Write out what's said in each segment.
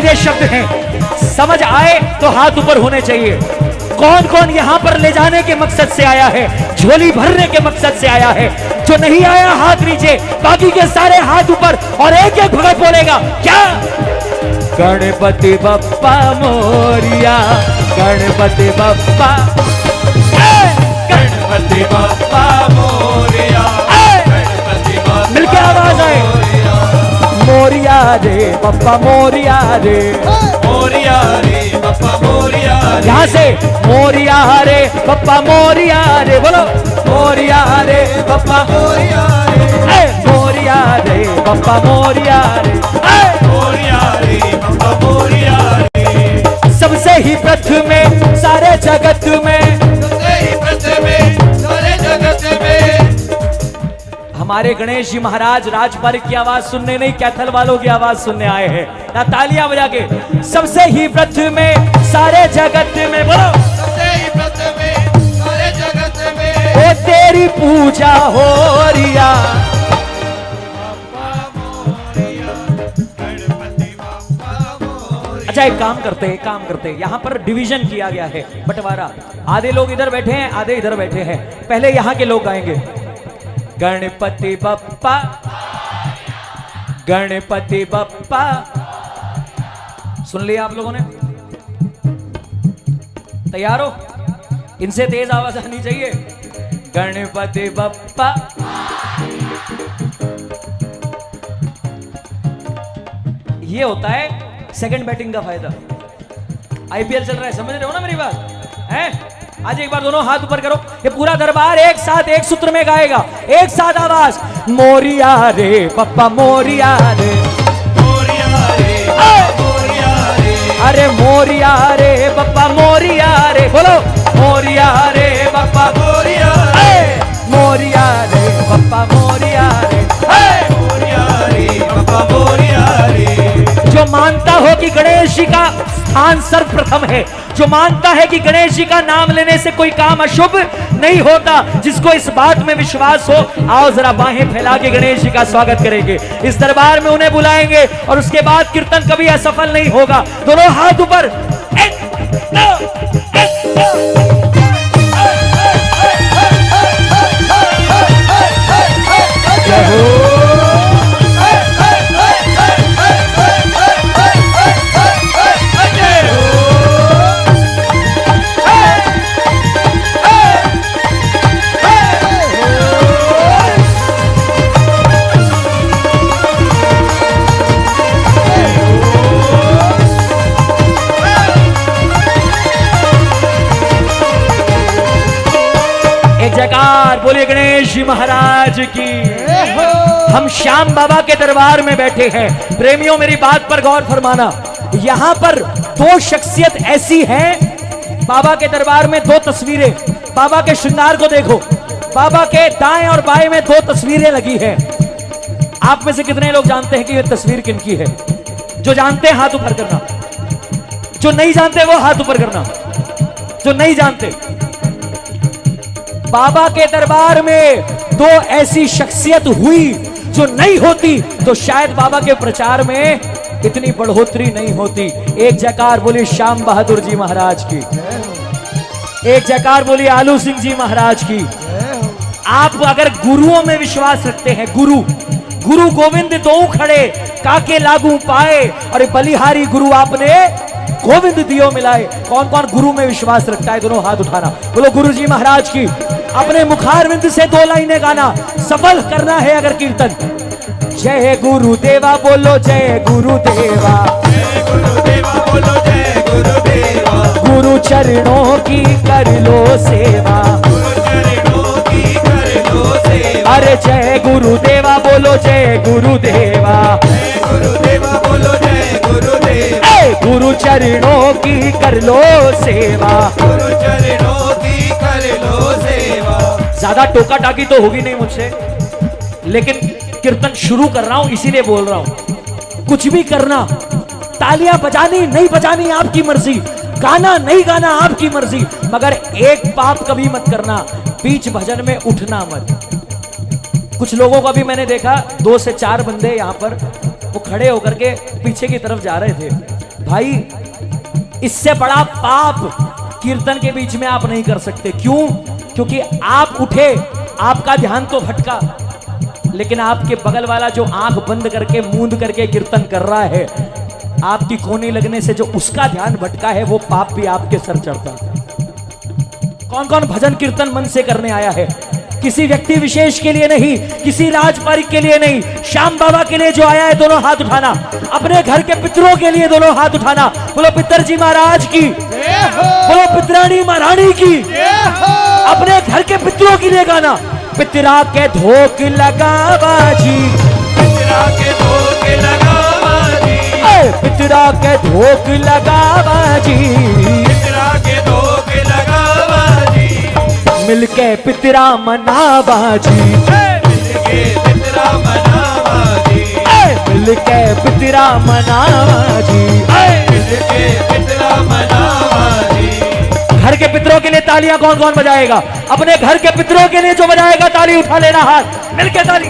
सीधे शब्द हैं, समझ आए तो हाथ ऊपर होने चाहिए। कौन कौन यहाँ पर ले जाने के मकसद से आया है, झोली भरने के मकसद से आया है? जो नहीं आया हाथ नीचे, बाकी के सारे हाथ ऊपर, और एक एक भगत बोलेगा क्या? गणपति बप्पा मोरिया, गणपति बप्पा, गणपति बप्पा मोरिया, गणपति बप्पा मिलके आवाज आए, मोरिया रे बप्पा मोरिया रे, मोरिया रे बप्पा मोरिया रे। यहाँ से मोरिया रे बप्पा मोरिया रे, बोलो मोरिया रे बप्पा मोरिया रे, मोरिया रे बप्पा मोरिया रे, मोरिया रे बप्पा मोरिया रे। सबसे ही प्रथम सारे जगत में, सबसे ही प्रथम सारे जगत में। हमारे गणेश जी महाराज राजपाल की आवाज सुनने नहीं, कैथल वालों की आवाज सुनने आए हैं ना, तालियां बजा के। सबसे ही प्रथम सारे जगत में, बोलो सबसे ही प्रथम सारे जगत में। ओ तेरी पूजा हो रिया, बप्पा मोरिया, गणपति बप्पा मोरिया। अच्छा एक काम करते, यहाँ पर डिवीजन किया गया है, बंटवारा। आधे लोग इधर बैठे हैं, आधे इधर बैठे हैं। पहले यहाँ के लोग गाएंगे, गणपति बप्पा, गणपति बप्पा। सुन लिया आप लोगों ने? तैयार हो? इनसे तेज आवाज आनी चाहिए। गणपति बप्पा, ये होता है सेकंड बैटिंग का फायदा। आईपीएल चल रहा है, समझ रहे हो ना मेरी बात? हैं? आज एक बार दोनों हाथ ऊपर करो, ये पूरा दरबार एक साथ एक सूत्र में गाएगा, एक साथ आवाज, मोरिया रे बप्पा मोरिया रे, मोरिया रे मोरिया रे। अरे मोरिया रे बप्पा मोरिया रे, बोलो मोरिया रे बप्पा मोरिया मोरिया रे बप्पा मोरिया रे, मोरिया रे बप्पा मोरिया रे। जो मानता हो कि गणेश जी का स्थान सर्वप्रथम है, जो मानता है कि गणेश जी का नाम लेने से कोई काम अशुभ नहीं होता, जिसको इस बात में विश्वास हो, आओ जरा बाहें फैला के गणेश जी का स्वागत करेंगे। इस दरबार में उन्हें बुलाएंगे और उसके बाद कीर्तन कभी असफल नहीं होगा। दोनों हाथ ऊपर, जयकार बोलिए गणेश जी महाराज की। हम श्याम बाबा के दरबार में बैठे हैं। प्रेमियों मेरी बात पर गौर फरमाना, यहां पर दो शख्सियत ऐसी हैं, बाबा के दरबार में दो तस्वीरें, बाबा के श्रृंगार को देखो, बाबा के दाएं और बाएं में दो तस्वीरें लगी हैं। आप में से कितने लोग जानते हैं कि यह तस्वीर किनकी है? जो जानते हैं हाथ ऊपर करना, जो नहीं जानते वो हाथ ऊपर करना। जो नहीं जानते, बाबा के दरबार में दो ऐसी शख्सियत हुई, जो नहीं होती तो शायद बाबा के प्रचार में इतनी बढ़ोतरी नहीं होती। एक जयकार बोली श्याम बहादुर जी महाराज की, एक जयकार बोली आलू सिंह जी महाराज की। आप अगर गुरुओं में विश्वास रखते हैं, गुरु गोविंद दो खड़े काके लागू पाए, और बलिहारी गुरु आपने गोविंद दियो मिलाए। कौन कौन गुरु में विश्वास रखता है? दोनों हाथ उठाना, बोलो गुरु जी महाराज की। अपने मुखारविंद से दो लाइनें गाना, सफल करना है अगर कीर्तन। जय गुरुदेवा बोलो, जय गुरुदेवा, जय गुरुदेवा बोलो, जय गुरुदेवा। गुरु चरणों की कर लो सेवा, गुरु चरणों की कर लो सेवा। अरे जय गुरुदेवा बोलो, जय गुरुदेवा, जय गुरुदेवा बोलो, जय गुरुदेवा। गुरु चरणों की कर लो सेवा, गुरु चरणों की कर लो सेवा। ज्यादा टोका टाकी तो होगी नहीं मुझसे, लेकिन कीर्तन शुरू कर रहा हूं इसीलिए बोल रहा हूं। कुछ भी करना, तालियां बजानी नहीं बजानी आपकी मर्जी, गाना नहीं गाना आपकी मर्जी, मगर एक पाप कभी मत करना, बीच भजन में उठना मत। कुछ लोगों को भी मैंने देखा, 2 से 4 बंदे यहां पर वो खड़े होकर के पीछे की तरफ जा रहे थे। भाई इससे बड़ा पाप कीर्तन के बीच में आप नहीं कर सकते। क्यों? क्योंकि आप उठे, आपका ध्यान तो भटका, लेकिन आपके बगल वाला जो आंख बंद करके मूंद करके कीर्तन कर रहा है, आपकी कोनी लगने से जो उसका ध्यान भटका है, वो पाप भी आपके सर चढ़ता है। कौन कौन भजन कीर्तन मन से करने आया है? किसी व्यक्ति विशेष के लिए नहीं, किसी राजपारिक के लिए नहीं, श्याम बाबा के लिए जो आया है दोनों हाथ उठाना, अपने घर के पितरों के लिए दोनों हाथ उठाना। बोलो पितरजी महाराज की, बोलो पितरानी महारानी की, अपने घर के पितरों के लिए गाना। पितरा के धोक लगावा जी, पितरा के धोख लगावा जी, पितरा के धोक लगावा जी, पितरा के धोख लगावा जी, मिलके पितरा मनावा जी, मिलके पितरा मनावा जी, मिलके पितरा मनावा जी। मिलके पितरा मनावा जी। घर के पितरों के लिए तालियां कौन कौन बजाएगा? अपने घर के पितरों के लिए जो बजाएगा ताली उठा लेना हाथ, मिलके ताली।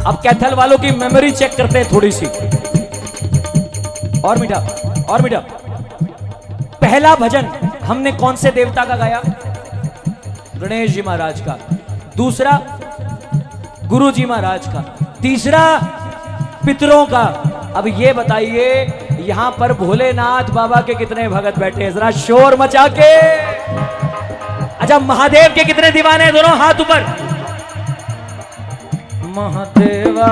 अब कैथल वालों की मेमोरी चेक करते हैं थोड़ी सी। और मीठा, और मीठा। पहला भजन हमने कौन से देवता का गाया? गणेश जी महाराज का। दूसरा गुरु जी महाराज का। तीसरा पितरों का। अब ये बताइए यहां पर भोलेनाथ बाबा के कितने भगत बैठे हैं? जरा शोर मचा के। अच्छा, महादेव के कितने दीवाने हैं? दोनों हाथ ऊपर। महादेवा।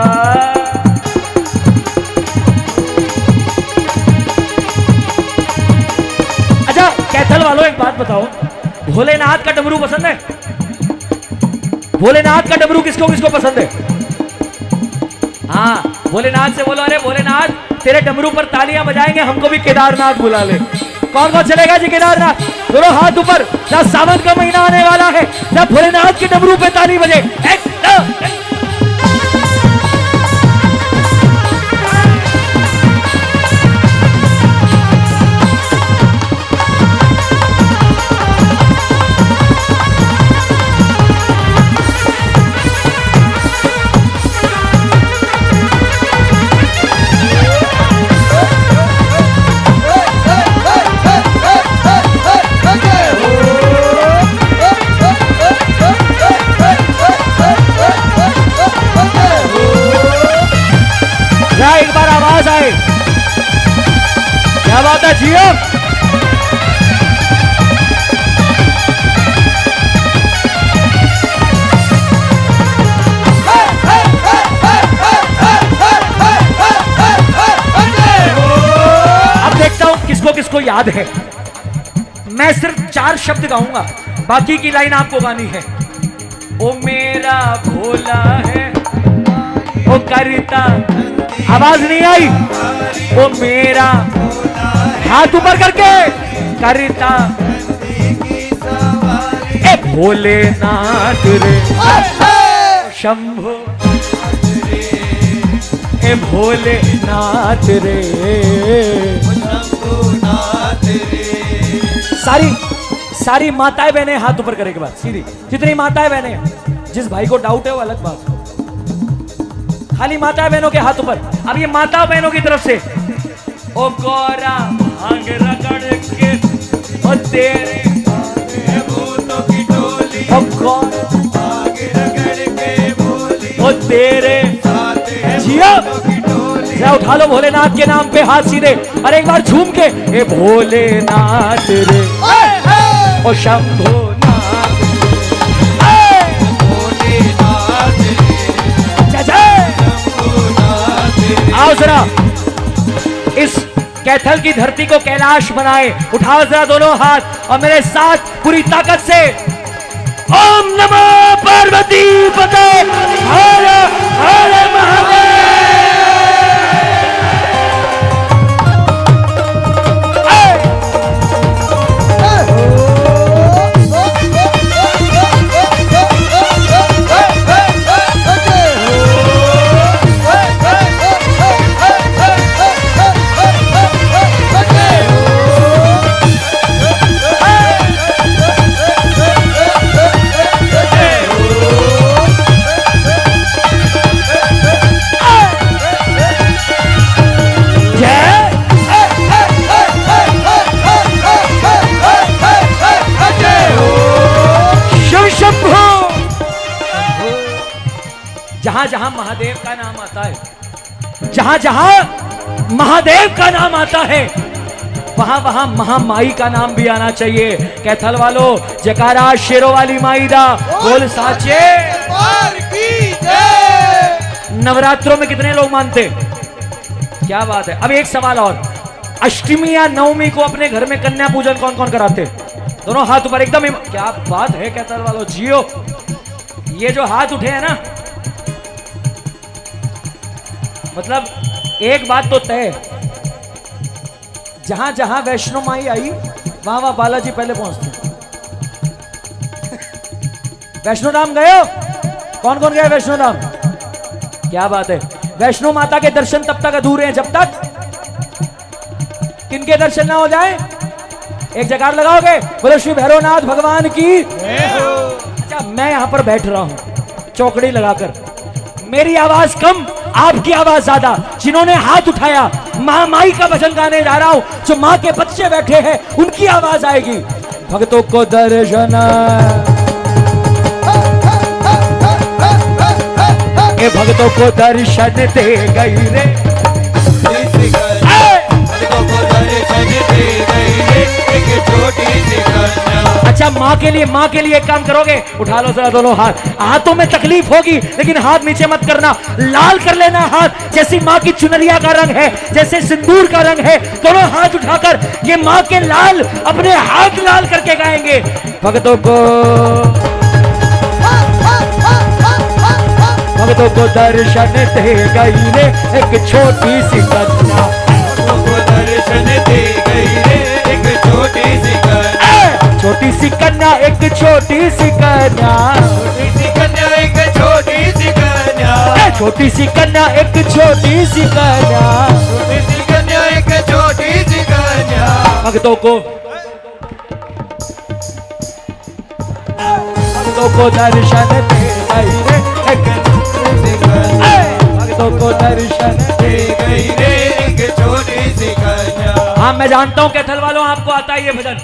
अच्छा कैथल वालों एक बात बताओ, भोलेनाथ का डमरू पसंद है? भोलेनाथ का डमरू किसको किसको पसंद है? हाँ, भोलेनाथ से बोलो, अरे भोलेनाथ तेरे डमरू पर तालियां बजाएंगे, हमको भी केदारनाथ बुला ले। कौन कौन चलेगा जी केदारनाथ? दोनों हाथ ऊपर। जब सावन का महीना आने वाला है, जब भोलेनाथ के डमरू पे ताली बजे। एक, दो, एक। एक बार आवाज आए। क्या बात है जियो? अब देखता हूं किसको किसको याद है। मैं सिर्फ 4 शब्द गाऊंगा, बाकी की लाइन आपको गानी है। ओ मेरा भोला है वो करता, आवाज नहीं आई। वो मेरा, हाथ ऊपर करके, करता ए भोलेनाथ रे शंभो, ए भोलेनाथ रे। सारी माताएं बहनें हाथ ऊपर करने के बाद सीधी, जितनी माताएं बहनें, जिस भाई को डाउट है वो अलग बात, खाली माता बहनों के हाथ ऊपर। अब ये माता बहनों की तरफ से, ओ गौरा भांग रगड़ के ओ तेरे भूतों की टोली, ओ गौरा भांग रगड़ के बोली, ओ तेरे जिया। जरा उठा लो भोलेनाथ के नाम पे हाथ सीधे, और एक बार झूम के, ए भोलेनाथ रे ओ शंभोनाथ, भोलेनाथ रे। आओ जरा इस कैथल की धरती को कैलाश बनाए। उठाओ जरा दोनों हाथ और मेरे साथ पूरी ताकत से ओम नमो पार्वती पते हर हर महादेव। जहां जहां महादेव का नाम आता है, जहां जहां महादेव का नाम आता है, वहां वहां महामाई का नाम भी आना चाहिए। कैथल वालों जयकारा शेरों वाली माई दा बोल साचे। नवरात्रों में कितने लोग मानते? क्या बात है। अब एक सवाल और, अष्टमी या नवमी को अपने घर में कन्या पूजन कौन कौन कराते? दोनों हाथ ऊपर एकदम। क्या बात है कैथल वालों, जियो। ये जो हाथ उठे हैं ना, मतलब एक बात तो तय, जहां जहां वैष्णो माई आई वहां वहां बालाजी पहले पहुंचते। वैष्णो धाम गए हो? कौन कौन गए वैष्णो धाम? क्या बात है। वैष्णो माता के दर्शन तब तक अधूरे हैं जब तक किनके दर्शन ना हो जाए। एक जयकार लगाओगे? बोलो श्री भैरवनाथ भगवान की। अच्छा, मैं यहां पर बैठ रहा हूं चौकड़ी लगाकर, मेरी आवाज कम, आपकी आवाज ज्यादा। जिन्होंने हाथ उठाया, महामाई का भजन गाने जा रहा हूं, जो मां के बच्चे बैठे हैं उनकी आवाज आएगी। भक्तों को दर्शन, ये भक्तों को दर्शन दे गई रे, अच्छा माँ के लिए एक काम करोगे? उठा लो जरा दोनों हाथ। हाथों में तकलीफ होगी लेकिन हाथ नीचे मत करना, लाल कर लेना हाथ, जैसी माँ की चुनरिया का रंग है, जैसे सिंदूर का रंग है। दोनों हाथ उठाकर ये माँ के लाल अपने हाथ लाल करके गाएंगे। भक्तों को दर्शन दे गई रे एक छोटी सी कन्या, दर्शन दे गई रे एक छोटी सी कन्या, छोटी सी कन्या एक छोटी सी कन्या, छोटी सी कन्या एक छोटी सी कन्या, छोटी सी कन्या एक छोटी सी कन्या, छोटी सी कन्या एक छोटी सी कन्या। भक्तों को दर्शन दे गई रे एक छोटी सी कन्या, भक्तों को दर्शन दे गई रे एक छोटी सी कन्या। हाँ मैं जानता हूँ कैथल वालों आपको आता है ये भजन।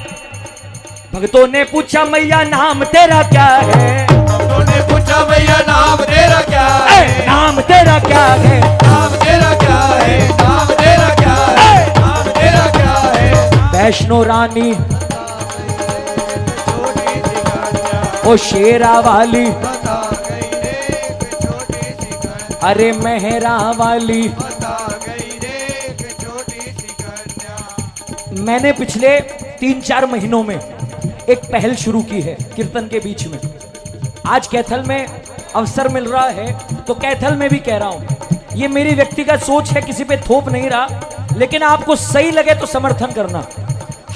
भक्तों ने पूछा मैया नाम तेरा क्या है, भक्तों ने पूछा मैया नाम तेरा क्या है, नाम तेरा क्या है, नाम तेरा क्या है, नाम तेरा क्या है, नाम तेरा क्या है। वैष्णो रानी छोटी सी कन्या ओ शेरा वाली, बता गई रे एक छोटी सी कन्या, अरे मेहरा वाली। बता गई रे एक छोटी सी कन्या। मैंने पिछले 3-4 महीनों में एक पहल शुरू की है कीर्तन के बीच में। आज कैथल में अवसर मिल रहा है तो कैथल में भी कह रहा हूं। ये मेरी व्यक्तिगत सोच है, किसी पे थोप नहीं रहा, लेकिन आपको सही लगे तो समर्थन करना।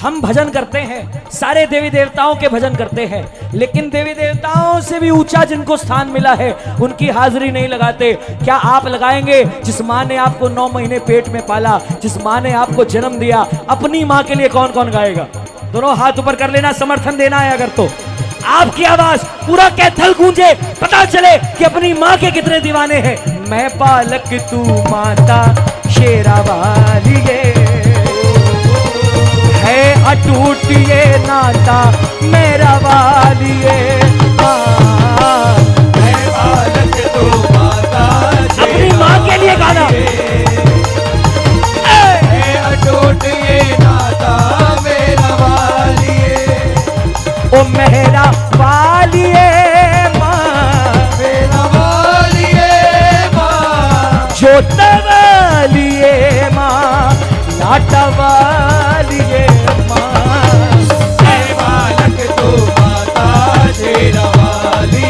हम भजन करते हैं, सारे देवी देवताओं के भजन करते हैं, लेकिन देवी देवताओं से भी ऊंचा जिनको स्थान मिला है उनकी हाजिरी नहीं लगाते। क्या आप लगाएंगे? जिस माँ ने आपको 9 महीने पेट में पाला, जिस माँ ने आपको जन्म दिया, अपनी माँ के लिए कौन कौन गाएगा? दोनों हाथ ऊपर कर लेना, समर्थन देना है अगर तो। आपकी आवाज पूरा कैथल गूंजे, पता चले कि अपनी माँ के कितने दीवाने हैं। मैं बालक तू माता शेरा वाली है अटूट ये नाता मेरा वाली मैं बालक तू माता अपनी माँ के लिए गाना। अटूट ये नाता मेरा वाली ओ मेरा वाली माँ, मेरा वाली माँ, जोत वाली माँ, हटवा लिए माँ। हे बालक तू माता शेरा वाली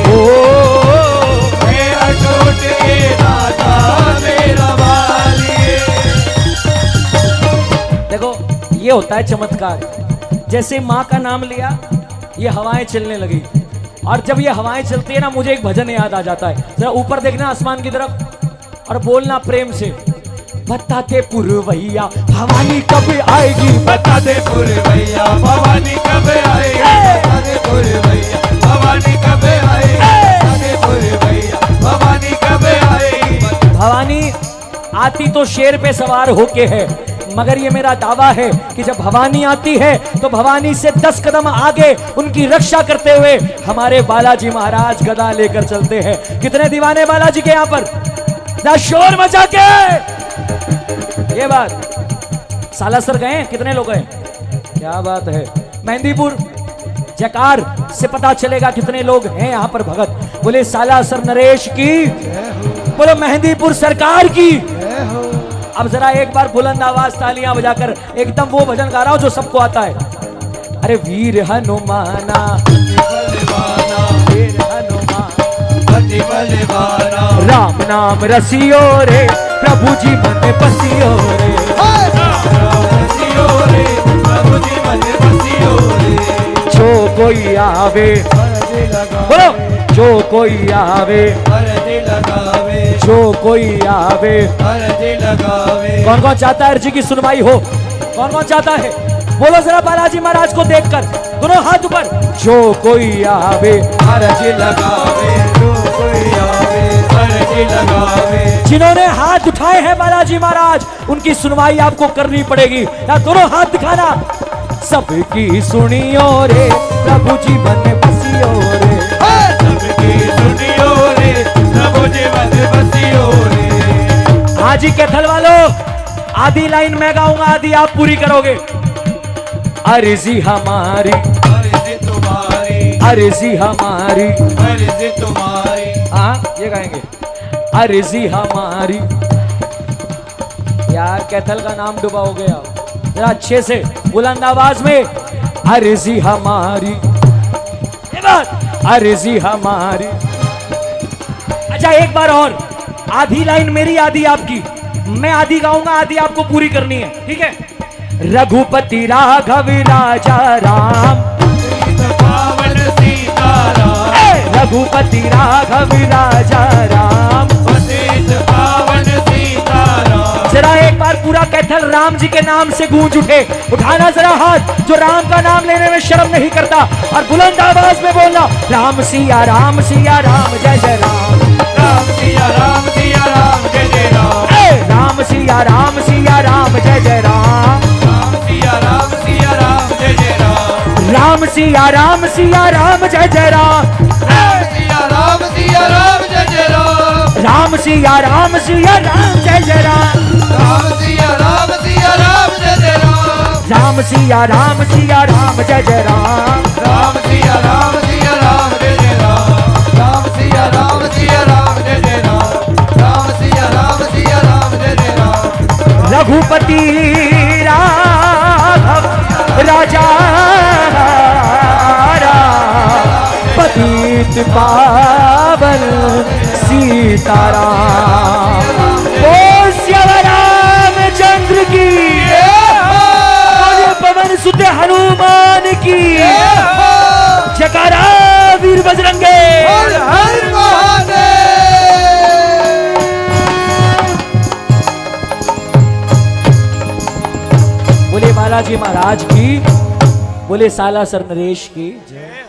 ओ हे अटूट के दाता मेरा वाली। देखो ये होता है चमत्कार। जैसे माँ का नाम लिया, ये हवाएं चलने लगी, और जब ये हवाएं चलती है ना, मुझे एक भजन याद आ जाता है। जरा ऊपर देखना आसमान की तरफ और बोलना प्रेम से, बताते पुरवैया भवानी कब आएगी, बता दे पुरवैया भवानी कब आएगी, बता दे पुरवैया भवानी कब आएगी, बता दे पुरवैया भवानी कब आएगी। भवानी आती तो शेर पे सवार होके है, मगर ये मेरा दावा है कि जब भवानी आती है तो भवानी से 10 कदम आगे उनकी रक्षा करते हुए हमारे बालाजी महाराज गदा लेकर चलते हैं। कितने दीवाने बालाजी के यहाँ पर, शोर मचा के ये बात। सालासर गए, कितने लोग गए? क्या बात है। मेहंदीपुर जयकार से पता चलेगा कितने लोग हैं यहाँ पर भगत। बोले सालासर नरेश की, बोलो मेहंदीपुर सरकार की। अब जरा एक बार बुलंद आवाज तालियां बजाकर एकदम वो भजन गा रहा हूं जो सबको आता है। अरे वीर हनुमाना, वीर हनुमान, राम नाम रसियो रे, प्रभु जी मन बसियो रे, प्रभु जी मन बसियो रे। जो कोई आवे, बोलो जो कोई आवे, लगावे, जो कोई आवे, लगावे। कौन कौन चाहता है अर्जी की सुनवाई हो? कौन कौन चाहता है? बोलो जरा बालाजी महाराज को देखकर, दोनों हाथ ऊपर। जो कोई आवे अर्जी लगावे, जो कोई आवे अर्जी लगावे। जिन्होंने हाथ उठाए हैं बालाजी महाराज, उनकी सुनवाई आपको करनी पड़ेगी। या दोनों हाथ दिखाना। सबकी सुनियो रे, प्रभु जी मन बसियो रे, सबकी सुनियो रे, प्रभु जी मन बसियो रे। हाजी कैथल वालों, आधी लाइन मैं गाऊंगा, आधी आप पूरी करोगे। अर्जी हमारी, अर्जी तुम्हारी, अर्जी हमारी, अर्जी तुम्हारी। हाँ ये गाएंगे। अर्जी हमारी, यार कैथल का नाम डूबा हो गया, जरा अच्छे से बुलंद आवाज में। अर्जी हमारी, ये बात, अर्जी हमारी। अच्छा एक बार और, आधी लाइन मेरी आधी आपकी, मैं आधी गाऊंगा, आधी आपको पूरी करनी है, ठीक है? रघुपति राघव राजा राम, पावन सीताराम, रघुपति राघव राजा राम, पतित पावन सीताराम। जरा एक बार पूरा कैथल राम जी के नाम से गूंज उठे। उठाना जरा हाथ जो राम का नाम लेने में शर्म नहीं करता, और बुलंद आवाज में बोलना, राम सिया राम जय जय राम, राम सिया राम जय जय राम, राम सिया राम जय जय राम, राम सिया राम जय जय राम, राम सिया राम जय जय राम, राम सिया राम जय जय राम, राम सिया राम जय जय राम, राम सिया राम जय जय राम, राम सिया राम जय जय राम, राम सिया राम जय जय राम, राम सिया राम जय जय राम, राम सिया राम जय जय राम। रघुपति राघव राजा राम, पतित पावन सीताराम। ओ श्याम चंद्र की, पवन सुत हनुमान की, जयकारा वीर बजरंगे। हर हर महादेव। बोले बालाजी महाराज की, बोले सालासर नरेश की,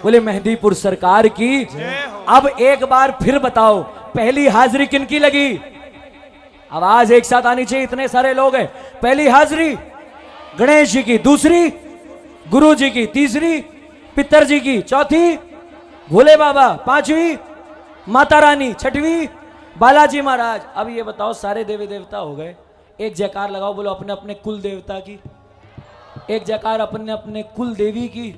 बोले मेहंदीपुर सरकार की। अब एक बार फिर बताओ, पहली हाजिरी किनकी लगी? आवाज एक साथ आनी चाहिए, इतने सारे लोग हैं। पहली हाजिरी गणेश जी की, दूसरी गुरु जी की, तीसरी पितर जी की, चौथी भोले बाबा, पांचवी माता रानी, छठवीं बालाजी महाराज। अब ये बताओ, सारे देवी देवता हो गए, एक जयकार लगाओ, बोलो अपने अपने कुल देवता की, एक जयकार अपने अपने कुल देवी की।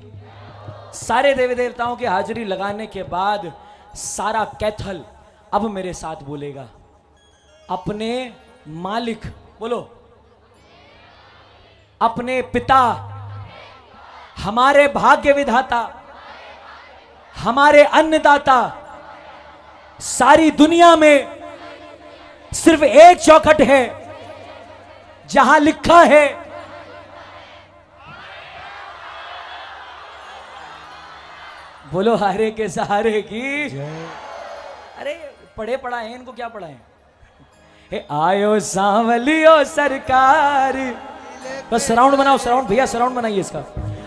सारे देवी देवताओं की हाजिरी लगाने के बाद सारा कैथल अब मेरे साथ बोलेगा, अपने मालिक, बोलो अपने पिता, हमारे भाग्य विधाता, हमारे अन्नदाता, सारी दुनिया में सिर्फ एक चौखट है जहां लिखा है बोलो हारे के सहारे की। अरे पढ़े पढ़ाए इनको क्या पढ़ाए? हे आयो सांवलियो सरकार, बस सराउंड बनाओ, सराउंड भैया सराउंड बनाइए इसका।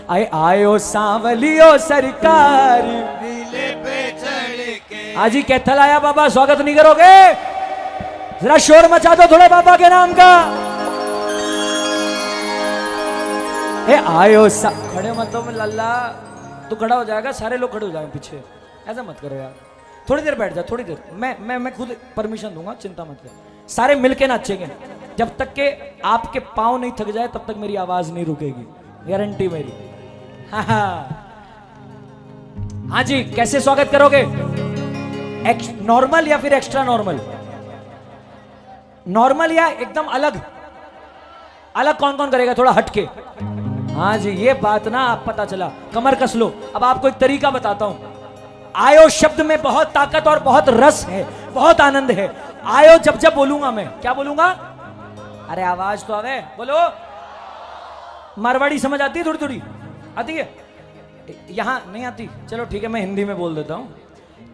आए आयो सांवलियो सरकार, नीले पे चढ़ के। आज ही कैथल आया बाबा, स्वागत नहीं करोगे? जरा शोर मचा दो थोड़ा बाबा के नाम का। हे आयो खड़े मत हो लल्ला, तू खड़ा हो जाएगा, सारे लोग खड़े हो जाएंगे पीछे, ऐसा मत करो यार। थोड़ी देर बैठ जा, थोड़ी देर, मैं खुद परमिशन दूंगा, चिंता मत कर। सारे मिलके नाचेंगे, जब तक के आपके पांव नहीं थक जाए तब तक मेरी आवाज नहीं रुकेगी, गारंटी मेरी। हाँ जी, कैसे स्वागत करोगे? नॉर्मल या फिर एक्स्ट्रा नॉर्मल? नॉर्मल या एकदम अलग? अलग कौन कौन करेगा? थोड़ा हटके। हाँ जी, ये बात ना आप पता चला, कमर कस लो। अब आपको एक तरीका बताता हूं। आयो शब्द में बहुत ताकत और बहुत रस है, बहुत आनंद है। आयो जब जब बोलूंगा मैं, क्या बोलूंगा? अरे आवाज तो आवे, बोलो। मारवाड़ी समझ आती है? थोड़ी थोड़ी आती है? यहां नहीं आती? चलो ठीक है, मैं हिंदी में बोल देता हूं।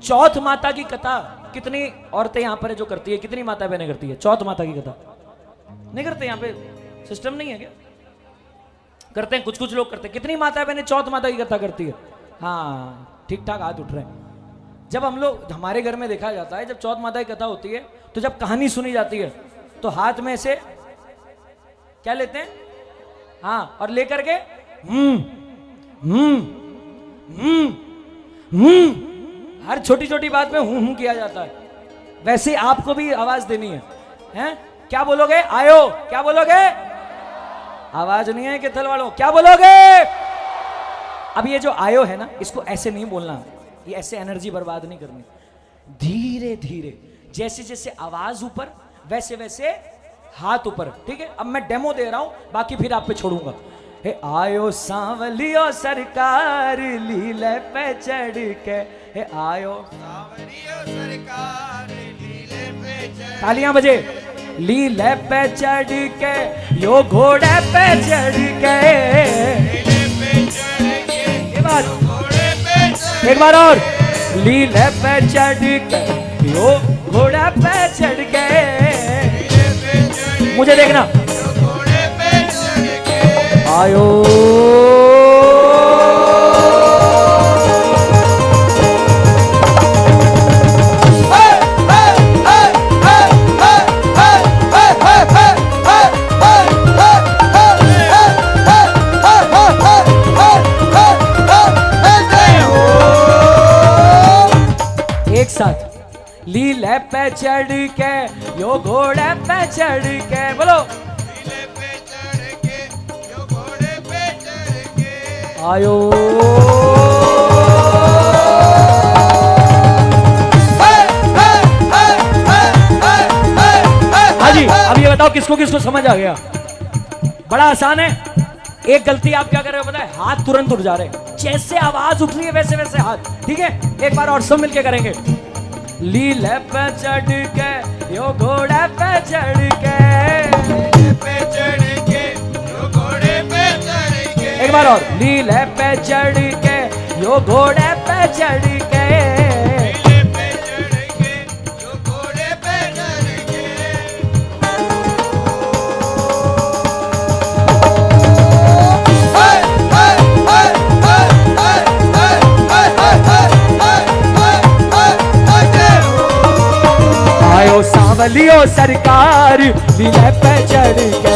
चौथ माता की कथा कितनी औरतें यहां पर है जो करती है? कितनी माता बहनें करती है चौथ माता की कथा? नहीं करते? यहां पे सिस्टम नहीं है क्या? करते हैं, कुछ कुछ लोग करते हैं। कितनी माता बहनें चौथ माता की कथा करती है? हाँ, ठीक ठाक हाथ उठ रहे हैं। जब हम लोग, हमारे घर में देखा जाता है, जब चौथ माता की कथा होती है तो जब कहानी सुनी जाती है तो हाथ में से क्या लेते हैं? हाँ, और लेकर के हर छोटी छोटी बात में हूं किया जाता है। वैसे आपको भी आवाज देनी है, हैं? क्या बोलोगे? आयो, क्या बोलोगे? आवाज नहीं है कैथल वालों, क्या बोलोगे? अब ये जो आयो है ना, इसको ऐसे नहीं बोलना, ये ऐसे एनर्जी बर्बाद नहीं करनी। धीरे धीरे, जैसे जैसे आवाज ऊपर वैसे वैसे हाथ ऊपर, ठीक है? अब मैं डेमो दे रहा हूं, बाकी फिर आप पे छोड़ूंगा। हे आयो सांवलियो सरकार, लीले पे चढ़ के। हे आयो सांवलियो सरकार, लीले पे चढ़। तालियां बजे। लीले पे चढ़ के, यो घोड़े पे चढ़ के। लीले पे चढ़ के, ये बात घोड़े पे चढ़। एक बार और। लीले पे चढ़ के, यो घोड़े पे चढ़ के। लीले पे चढ़, मुझे देखना। घोड़े पे चढ़ के। आयो एक साथ। लीले पे चढ़ के, यो घोड़े पे चढ़ के। बोलो। लीले पे चढ़ के, जो घोड़े पे चढ़ के। आयो हाँ जी, अब ये बताओ किसको किसको समझ आ गया? बड़ा आसान है। एक गलती आप क्या कर रहे हो पता है? हाथ तुरंत उठ जा रहे हैं। जैसे आवाज उठ रही है वैसे वैसे हाथ, ठीक है? एक बार और सब मिलके करेंगे। लीले पे चढ़ के, यो घोड़े पे चढ़ के। लीले पे चढ़ के, जो घोड़े पे चढ़ के। एक बार और। लीले पे चढ़ के, यो घोड़े पे चढ़ के। लीले पे चढ़ के, जो घोड़े पे चढ़ के। आयो सांवलियो सरकार, लीले पे चढ़ के।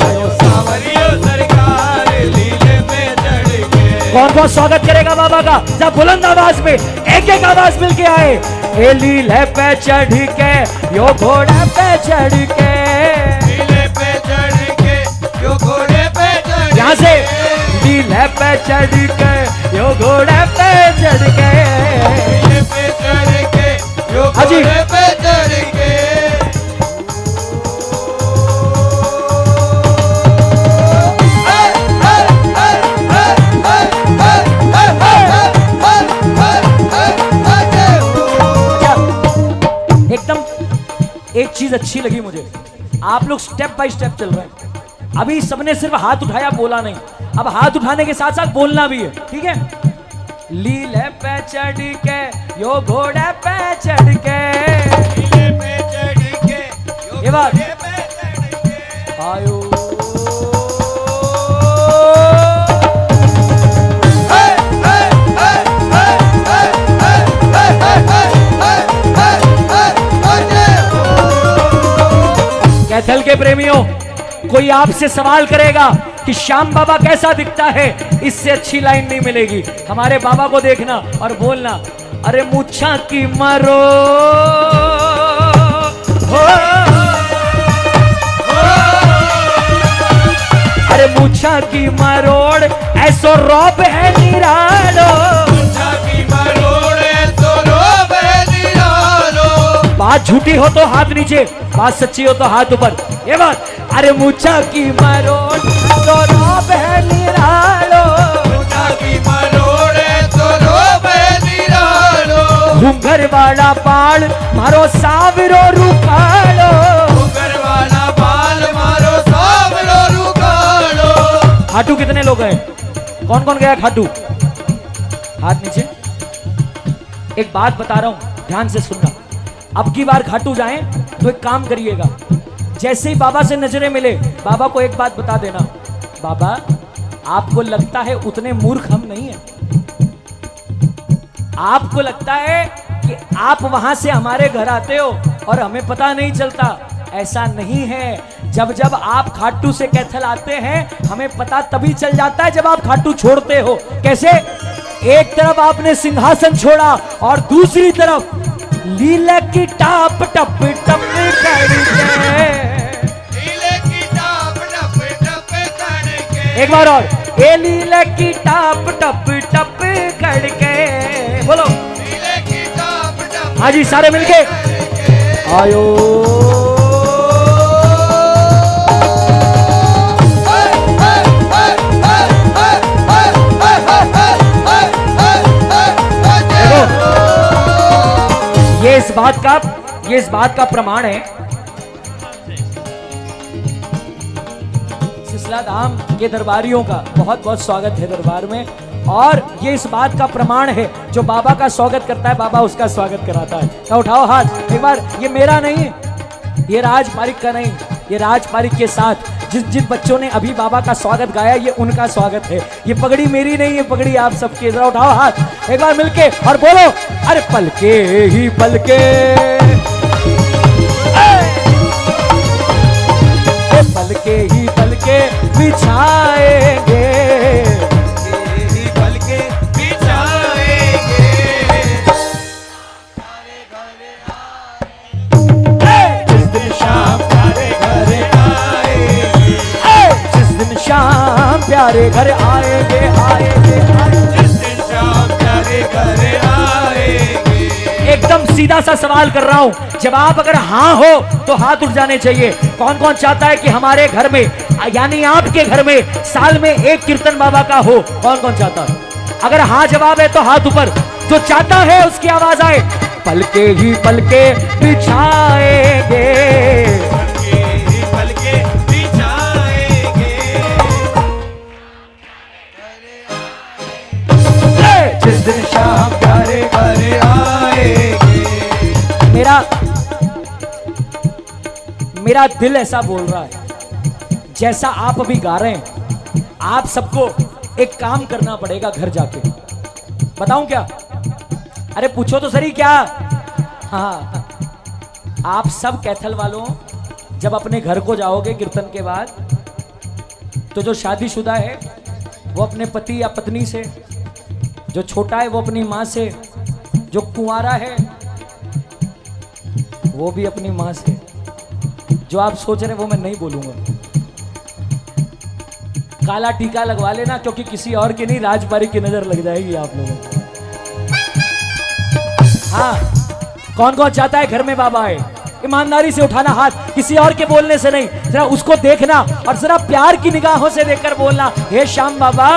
आयो सांवलियो सरकार, लीले पे चढ़ के। कौन कौन स्वागत करेगा बाबा का? जब बुलंद आवाज में एक एक आवाज मिलके आए। ए लीले पे चढ़ के, यो घोड़े पे चढ़ के। लीले पे चढ़ के, जो घोड़े पे चढ़ के। यहाँ से। लीले पे चढ़ के, यो घोड़े पे चढ़ के। लीले पे चढ़ के, जो हाँ जी। घोड़े पे चढ़ के। अच्छी लगी मुझे, आप लोग स्टेप बाय स्टेप चल रहे हैं। अभी सबने सिर्फ हाथ उठाया, बोला नहीं, अब हाथ उठाने के साथ साथ बोलना भी है, ठीक है। लीले पे चढ़ के यो घोड़े पे चढ़ के, लीले पे चढ़ के यो ये बात घोड़े पे चढ़ के आयो कैथल के प्रेमियों, कोई आपसे सवाल करेगा कि श्याम बाबा कैसा दिखता है, इससे अच्छी लाइन नहीं मिलेगी। हमारे बाबा को देखना और बोलना, अरे मुच्छा की मरो हो, अरे मुच्छा की मरोड़ ऐसो रौब है निरालो, मुच्छा की मरोड़ ऐसो रौब है निरालो। बात झूठी हो तो हाथ नीचे, बात सच्ची हो तो हाथ ऊपर। ये बात, अरे मुच्छा की मरोड़ तो रौब है निरालो, मुच्छा की मरोड़ ऐसो रौब है निरालो। घूंघर वाला बाल मारो सावरो रुकालो, घूंघर वाला बाल मारो सावरो रुकालो। खाटू कितने लोग गए, कौन कौन गया खाटू, हाथ नीचे। एक बात बता रहा हूं, ध्यान से सुनना। अब की बार खाटू जाएं तो एक काम करिएगा, जैसे ही बाबा से नजरें मिले, बाबा को एक बात बता देना, बाबा आपको लगता है उतने मूर्ख हम नहीं है, आपको लगता है कि आप वहां से हमारे घर आते हो और हमें पता नहीं चलता। ऐसा नहीं है, जब जब आप खाटू से कैथल आते हैं हमें पता तभी चल जाता है जब आप खाटू छोड़ते हो। कैसे? एक तरफ आपने सिंहासन छोड़ा और दूसरी तरफ लीला की टाप टप टप करके, लीले की टाप टप टप करके, एक बार और, ए लीला की टाप टप टप करके, बोलो लीले की टाप टप। हाँ जी, सारे मिलके आयो। ये इस बात का प्रमाण है, सिसला धाम के दरबारियों का बहुत बहुत स्वागत है दरबार में, और ये इस बात का प्रमाण है, जो बाबा का स्वागत करता है बाबा उसका स्वागत कराता है। तो उठाओ हाथ एक बार, ये मेरा नहीं, ये राज पारिक का नहीं, ये राज पारिक के साथ जिन बच्चों ने अभी बाबा का स्वागत गाया ये उनका स्वागत है। ये पगड़ी मेरी नहीं, ये पगड़ी आप सबके। जरा उठाओ हाथ एक बार मिलके और बोलो, अरे पलके ही पलके, पलके ही पलके बिछाएंगे, ही पलके बिछाएंगे। जिस दिन शाम प्यारे घर आएंगे, जिस दिन शाम प्यारे घर आएंगे, आएंगे जिस दिन शाम प्यारे घर आएंगे। एकदम सीधा सा सवाल कर रहा हूं, जवाब अगर हाँ हो तो हाथ उठ जाने चाहिए। कौन कौन चाहता है कि हमारे घर में, यानी आपके घर में साल में एक कीर्तन बाबा का हो? कौन कौन चाहता है? अगर हाँ जवाब है तो हाथ ऊपर, जो चाहता है उसकी आवाज आए। पलके ही पलके बिछाएंगे, पलके ही पलके बिछाएंगे। जिस दिन शाम प्यारे घर आएंगे। मेरा दिल ऐसा बोल रहा है, जैसा आप अभी गा रहे हैं, आप सबको एक काम करना पड़ेगा घर जाके। बताऊं क्या? अरे पूछो तो सही क्या? हाँ, आप सब कैथल वालों जब अपने घर को जाओगे कीर्तन के बाद, तो जो शादीशुदा है वो अपने पति या पत्नी से, जो छोटा है वो अपनी माँ से, जो कुंवारा है वो भी अपनी माँ से। जो आप सोच रहे हैं वो मैं नहीं बोलूंगा। काला टीका लगवा लेना, क्योंकि किसी और की नहीं, राजबारी की नजर लग जाएगी आप लोगों को। हाँ, कौन कौन चाहता है घर में बाबा आए? ईमानदारी से उठाना हाथ, किसी और के बोलने से नहीं, जरा उसको देखना और जरा प्यार की निगाहों से देखकर बोलना, हे श्याम बाबा,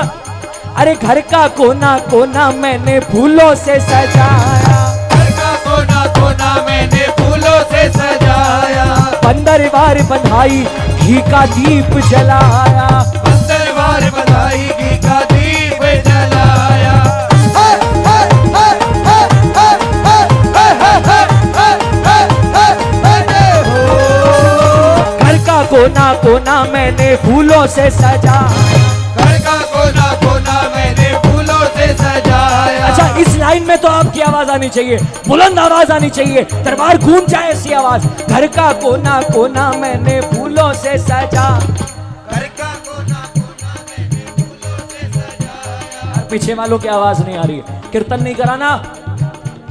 अरे घर का कोना कोना मैंने फूलों से सजाया, घर का कोना कोना मैंने फूलों से सजाया, पंद्रह बार बंधाई घी का दीप जलाया। 15 बार बधाई घी का दीप जलाया। घर का कोना कोना मैंने फूलों से सजा। घर का कोना कोना मैंने फूलों से सजाया। अच्छा, इस लाइन में तो आपकी आवाज आनी चाहिए, बुलंद आवाज आनी चाहिए, दरबार गूंज जाए ऐसी आवाज। घर का कोना कोना मैंने फूलों से सजा। घर का कोना कोना मैंने फूलों से सजाया। पीछे वालों की आवाज नहीं आ रही है, कीर्तन नहीं कराना।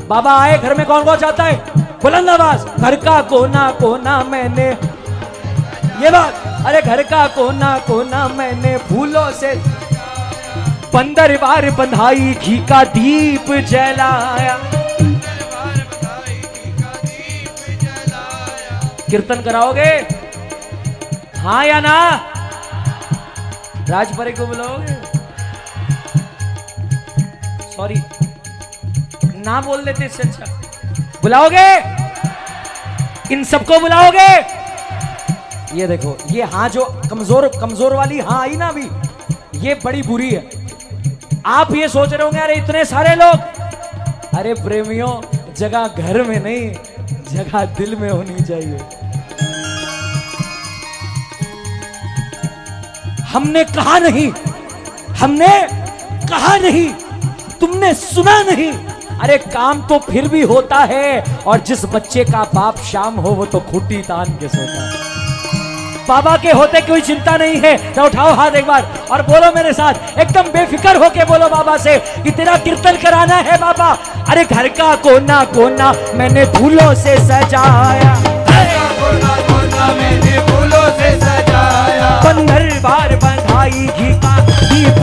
बाबा आए घर में, कौन कौन चाहता है? बुलंद आवाज। घर का कोना कोना मैंने, ये बात, अरे घर का कोना कोना मैंने फूलों से 15 बार बंधाई घी का दीप जलाया। कीर्तन कराओगे? हाँ या ना? राजपरे को बुलाओगे? सॉरी, ना बोल देते इससे अच्छा। बुलाओगे? इन सबको बुलाओगे? ये देखो, ये हाँ जो कमजोर कमजोर वाली हाँ आई ना अभी, ये बड़ी बुरी है। आप ये सोच रहे होंगे अरे इतने सारे लोग। अरे प्रेमियों, जगह घर में नहीं, जगह दिल में होनी चाहिए। हमने कहा नहीं, हमने कहा नहीं, तुमने सुना नहीं। अरे काम तो फिर भी होता है, और जिस बच्चे का बाप शाम हो वो तो खूंटी तान के सोता है। बाबा के होते कोई चिंता नहीं है। तो उठाओ हाथ एक बार और बोलो मेरे साथ, एकदम बेफिक्र होके बोलो बाबा से कि तेरा कीर्तन कराना है बाबा। अरे घर का कोना कोना मैंने फूलों से सजाया। घर का कोना कोना मैंने फूलों से सजाया। 15 बार बंधाई घी का दीप।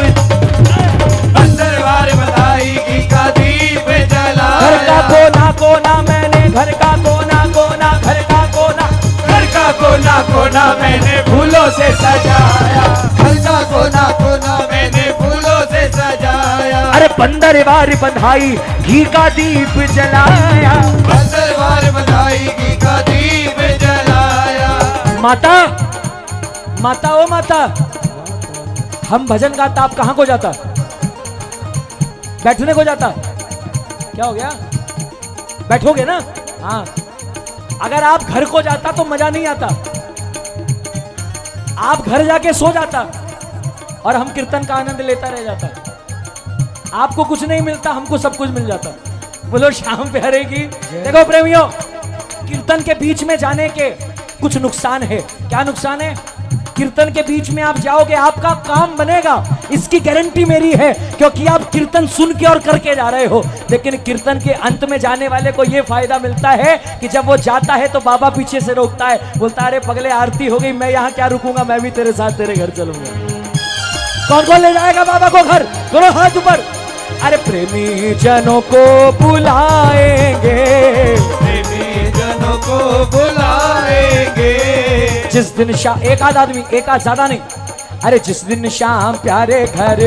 15 बार बधाई घी का दीप जलाया। घर का कोना कोना मैंने, घर का कोना कोना, घर का कोना, घर का कोना कोना मैंने फूलों से सजाया। घर का कोना कोना मैंने फूलों से सजाया। अरे 15 बार बंधाई घी का दीप जलाया। 15 बार बधाई घी का दीप जलाया। माता, माता, ओ माता, हम भजन गाता, आप कहां को जाता? बैठने को जाता? क्या हो गया? बैठोगे ना? हाँ। अगर आप घर को जाता तो मजा नहीं आता, आप घर जाके सो जाता और हम कीर्तन का आनंद लेता रह जाता। आपको कुछ नहीं मिलता, हमको सब कुछ मिल जाता। बोलो शाम प्यारे की। देखो प्रेमियों, कीर्तन के बीच में जाने के कुछ नुकसान है। क्या नुकसान है? कीर्तन के बीच में आप जाओगे, आपका काम बनेगा, इसकी गारंटी मेरी है, क्योंकि आप कीर्तन सुन के और करके जा रहे हो। लेकिन कीर्तन के अंत में जाने वाले को यह फायदा मिलता है कि जब वो जाता है तो बाबा पीछे से रोकता है, बोलता है अरे पगले आरती हो गई, मैं यहाँ क्या रुकूंगा, मैं भी तेरे साथ तेरे घर चलूंगा। कौन कौन ले जाएगा बाबा को घर? दोनों हाथ ऊपर। अरे प्रेमी जनों को बुलाएंगे, प्रेमी जनों को बुलाएंगे। जिस दिन शाम, एक आध आदमी, एक आध, ज्यादा नहीं। अरे जिस दिन शाम प्यारे घर,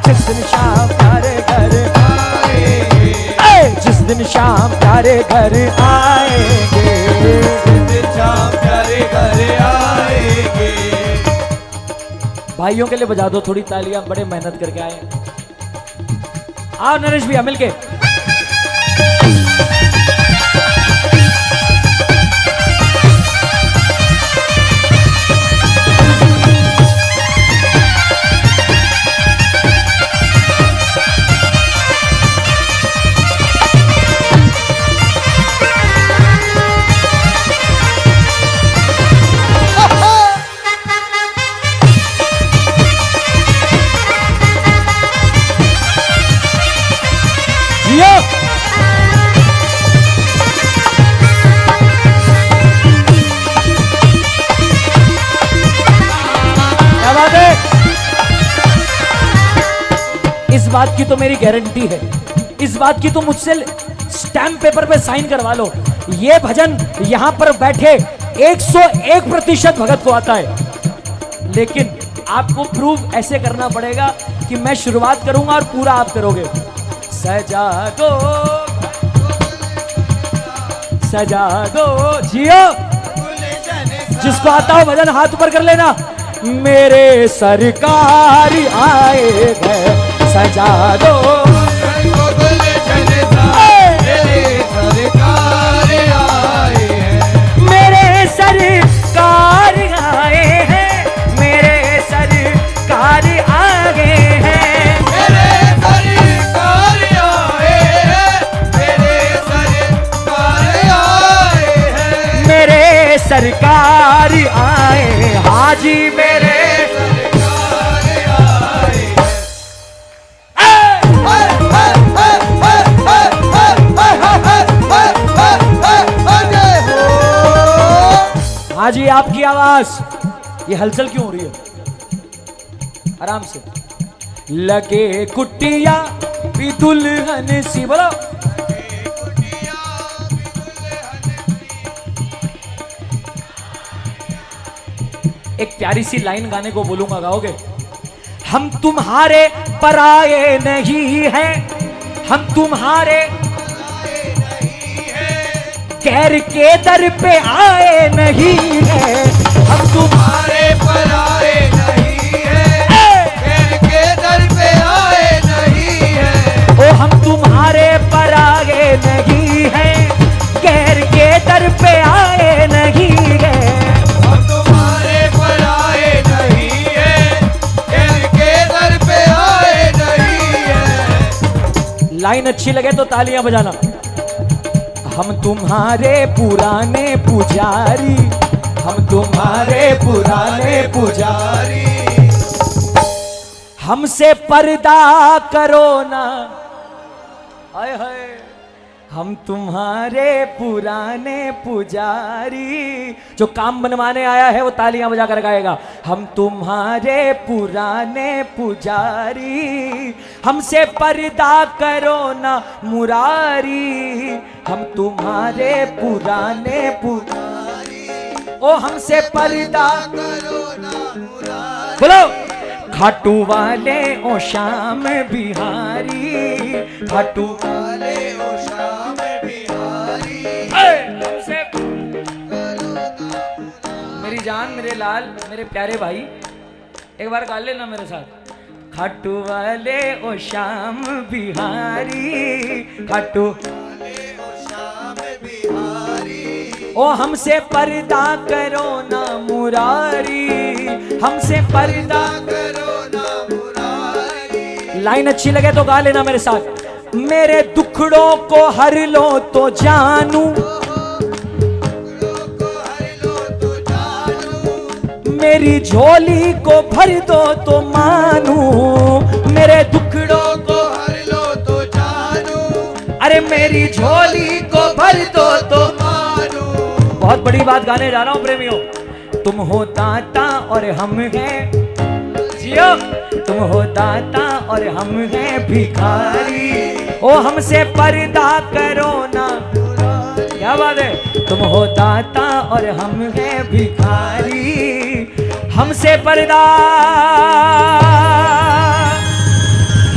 जिस दिन शाम प्यारे घर आएंगे। जिस दिन शाम प्यारे घर आएंगे, जिस दिन शाम प्यारे घर आएंगे। भाइयों के लिए बजा दो थोड़ी तालियां, बड़े मेहनत करके आए। आओ नरेश भैया मिलके। इस बात की तो मेरी गारंटी है, इस बात की तो मुझसे स्टैम्प पेपर पे साइन करवा लो, ये भजन यहां पर बैठे 101% भगत को आता है। लेकिन आपको प्रूव ऐसे करना पड़ेगा कि मैं शुरुआत करूंगा और पूरा आप करोगे। सजा दो सजा दो। जियो, जिसको आता हो भजन हाथ ऊपर कर लेना। मेरे सरकार आए हैं सजा दो। मेरे सरकार आए हैं, मेरे सरकार आगे हैं। मेरे सरकार आए हैं, मेरे सरकार आए हैं। मेरे सरकार आए हाजी मेरे सरकार आए हाजी। आपकी आवाज ये हलचल क्यों हो रही है? आराम से। लगे कुटिया भी दुल्हन सी, बोलो। एक प्यारी सी लाइन गाने को बोलूंगा, गाओगे? हम तुम्हारे पराये नहीं हैं, हम तुम्हारे गैर के दर पे आए नहीं है। हम तुम्हारे पर आए नहीं है, गैर के दर पे आए नहीं है। ओ हम तुम्हारे पर आए नहीं है, गैर के दर पे आए नहीं है। हम तुम्हारे पर आए नहीं है, गैर के दर पे आए नहीं है। लाइन अच्छी लगे तो तालियां बजाना। हम तुम्हारे पुराने पुजारी, हम तुम्हारे पुराने पुजारी। हमसे पर्दा करो ना, हाय हाय। हम तुम्हारे पुराने पुजारी। जो काम बनवाने आया है वो तालियां बजा कर गाएगा। हम तुम्हारे पुराने पुजारी, हमसे पर्दा करो ना मुरारी। हम तुम्हारे पुराने पुजारी, ओ हमसे पर्दा करो ना मुरारी। बोलो। खाटू वाले ओ श्याम बिहारी, खाटू वाले ओ श्याम बिहारी। हमसे मेरी जान, मेरे लाल, मेरे प्यारे भाई, एक बार गा लेना मेरे साथ। खाटू वाले ओ श्याम बिहारी, खाटू वाले ओ श्याम बिहारी। ओ हमसे पर्दा करो ना मुरारी, हमसे पर्दा करो ना मुरारी। लाइन अच्छी लगे तो गा लेना मेरे साथ। मेरे दुखड़ों को हर लो तो जानू, मेरी झोली को भर दो तो मानू। मेरे दुखड़ों को हर लो तो जानू, अरे मेरी झोली को भर दो तो मानू। बहुत बड़ी बात गाने जा रहा हूं प्रेमियों। तुम हो दाता और हम हैं, जियो। तुम हो दाता और हम हैं भिखारी। ओ हमसे पर्दा करो ना, क्या बात है। तुम हो दाता और हम हैं भिखारी। हमसे पर्दा,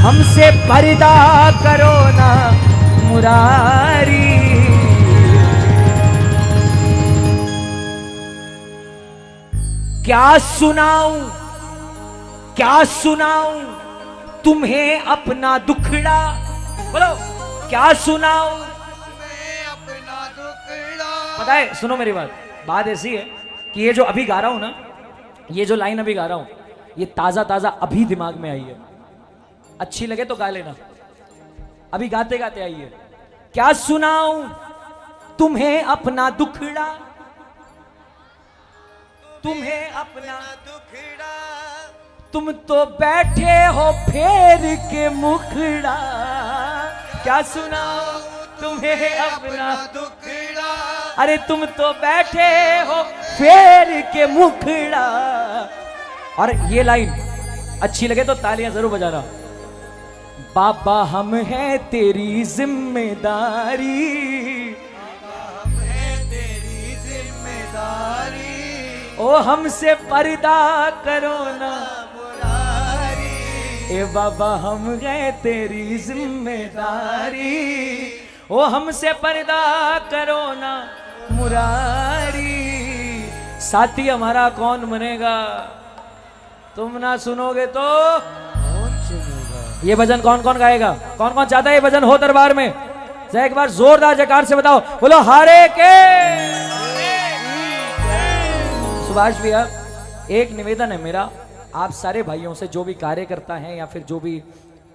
हमसे पर्दा करो ना मुरारी। क्या सुनाऊं, क्या सुनाऊं तुम्हें अपना दुखड़ा। बोलो, क्या सुनाऊं अपना दुखड़ा। पता है, सुनो मेरी बात ऐसी है कि ये जो अभी गा रहा हूं ना, ये जो लाइन अभी गा रहा हूं, ये ताजा ताजा अभी दिमाग में आई है। अच्छी लगे तो गा लेना, अभी गाते गाते आई है। क्या सुनाऊं तुम्हें अपना दुखड़ा, तुम्हें अपना दुखड़ा। तुम तो बैठे हो फेर के मुखड़ा। क्या सुनाऊं तुम्हें अपना दुखड़ा। अरे तुम तो बैठे हो फेर के मुखड़ा। और ये लाइन अच्छी लगे तो तालियां जरूर बजाना। बाबा हम हैं तेरी जिम्मेदारी, हम हैं तेरी जिम्मेदारी। ओ हमसे पर्दा करो ना मुरारी। ए बाबा हम हैं तेरी जिम्मेदारी। ओ हमसे पर्दा करो ना मुरारी, साथी हमारा कौन बनेगा, तुम ना सुनोगे तो कौन सुनेगा। ये भजन कौन कौन गाएगा, कौन कौन चाहता है ये भजन हो दरबार में, जरा एक बार जोरदार जयकार से बताओ, बोलो हारे के। सुभाष भैया एक निवेदन है मेरा आप सारे भाइयों से, जो भी कार्यकर्ता हैं या फिर जो भी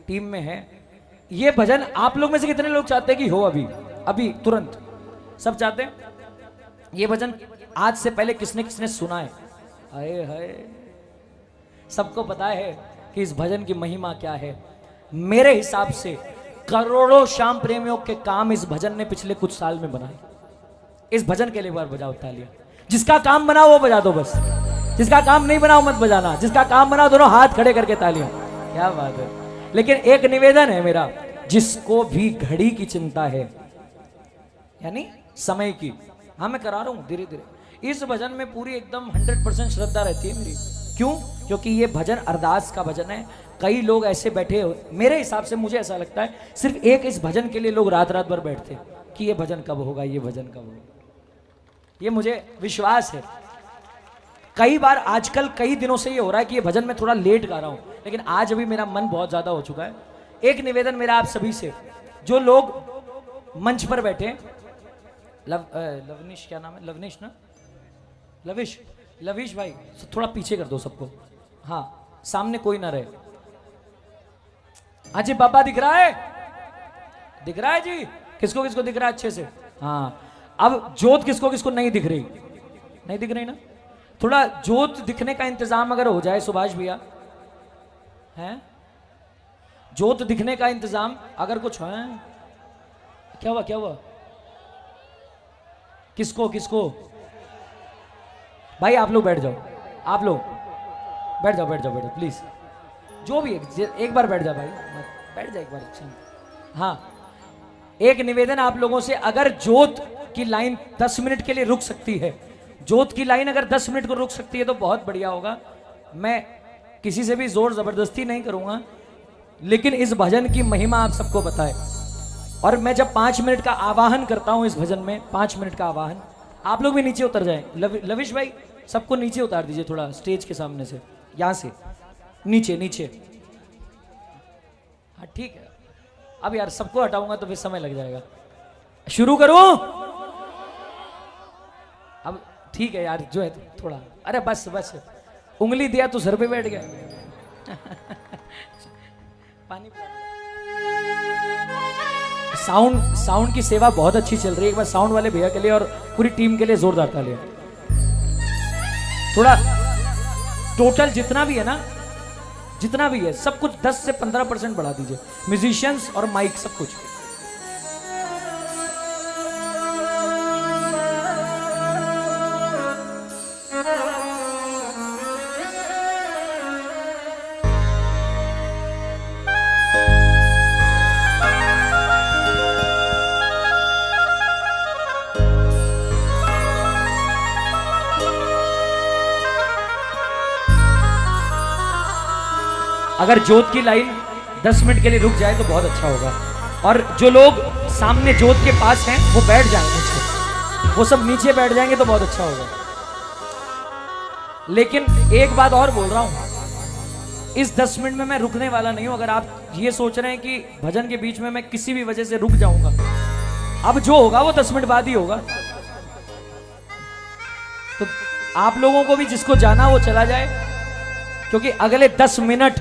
टीम में है, ये भजन आप लोग में से कितने लोग चाहते हैं कि हो अभी अभी तुरंत, सब चाहते हैं ये भजन आज से पहले किसने किसने सुना है, हाय हाय सबको पता है कि इस भजन की महिमा क्या है। मेरे हिसाब से करोड़ों श्याम प्रेमियों के काम इस भजन ने पिछले कुछ साल में बनाए। इस भजन के लिए बार बजाओ तालियां, जिसका काम बना वो बजा दो बस, जिसका काम नहीं बना मत बजाना, जिसका काम बना दोनों हाथ खड़े करके तालियां, क्या बात है। लेकिन एक निवेदन है मेरा, जिसको भी घड़ी की चिंता है यानी समय की, हाँ मैं करा रहा हूं धीरे धीरे, इस भजन में पूरी एकदम 100% श्रद्धा रहती है मेरी। क्यों? क्योंकि ये भजन अरदास का भजन है। कई लोग ऐसे बैठे हो, मेरे हिसाब से मुझे ऐसा लगता है सिर्फ एक इस भजन के लिए लोग रात रात भर बैठते कि ये भजन कब होगा, ये भजन कब होगा। ये मुझे विश्वास है। कई बार आजकल कई दिनों से ये हो रहा है कि ये भजन मैं थोड़ा लेट गा रहा हूं, लेकिन आज अभी मेरा मन बहुत ज्यादा हो चुका है। एक निवेदन मेरा आप सभी से, जो लोग मंच पर बैठे, लवनीश क्या नाम है, लवनीश ना, लविश भाई थोड़ा पीछे कर दो सबको, हाँ सामने कोई ना रहे। हाँ जी बाबा दिख रहा है, दिख रहा है जी, किसको किसको दिख रहा है अच्छे से, हाँ। अब जोत किसको किसको नहीं दिख रही, नहीं दिख रही ना, थोड़ा जोत दिखने का इंतजाम अगर हो जाए सुभाष भैया, हैं जोत दिखने का इंतजाम अगर कुछ है। क्या हुआ क्या हुआ, किसको किसको, भाई आप लोग बैठ जाओ, आप लोग बैठ जाओ बैठ जाओ बैठ जाओ प्लीज, जो भी एक बार बैठ जाओ भाई, बैठ जाए एक बार, अच्छा हाँ। एक निवेदन आप लोगों से, अगर जोत की लाइन 10 मिनट के लिए रुक सकती है, जोत की लाइन अगर 10 मिनट को रुक सकती है तो बहुत बढ़िया होगा। मैं किसी से भी जोर जबरदस्ती नहीं करूंगा, लेकिन इस भजन की महिमा आप सबको बताए। और मैं जब 5 मिनट का आवाहन करता हूं इस भजन में, 5 मिनट का आवाहन, आप लोग भी नीचे उतर जाएं। लविश भाई सबको नीचे उतार दीजिए थोड़ा स्टेज के सामने से, यहां से नीचे नीचे, हाँ ठीक है। अब यार सबको हटाऊंगा तो फिर समय लग जाएगा, शुरू करूं अब, ठीक है यार जो है थोड़ा, अरे बस बस उंगली दिया तो सर पे बैठ गया। पानी साउंड की सेवा बहुत अच्छी चल रही है, एक बार साउंड वाले भैया के लिए और पूरी टीम के लिए जोरदार तालियां। थोड़ा टोटल जितना भी है ना, जितना भी है सब कुछ 10 से 15% बढ़ा दीजिए, म्यूजिशियंस और माइक सब कुछ। अगर जोत की लाइन 10 मिनट के लिए रुक जाए तो बहुत अच्छा होगा। और जो लोग सामने जोत के पास हैं वो बैठ जाएंगे नीचे, वो सब नीचे बैठ जाएंगे तो बहुत अच्छा होगा। लेकिन एक बात और बोल रहा हूं, इस 10 मिनट में मैं रुकने वाला नहीं हूं। अगर आप ये सोच रहे हैं कि भजन के बीच में मैं किसी भी वजह से रुक जाऊंगा, अब जो होगा वो 10 मिनट बाद ही होगा। तो आप लोगों को भी जिसको जाना वो चला जाए, क्योंकि अगले 10 मिनट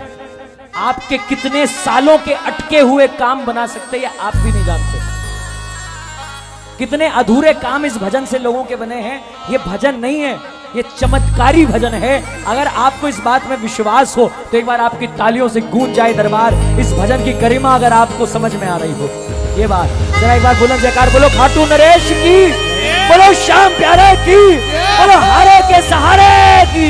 आपके कितने सालों के अटके हुए काम बना सकते हैं आप भी नहीं जानते। कितने अधूरे काम इस भजन से लोगों के बने हैं। ये भजन नहीं है, ये चमत्कारी भजन है। अगर आपको इस बात में विश्वास हो तो एक बार आपकी तालियों से गूंज जाए दरबार, इस भजन की गरिमा अगर आपको समझ में आ रही हो। ये बात जरा एक बार बुलंद जयकार बोलो, खाटू नरेश की, बोलो श्याम प्यारे की, बोलो हारे के सहारे की।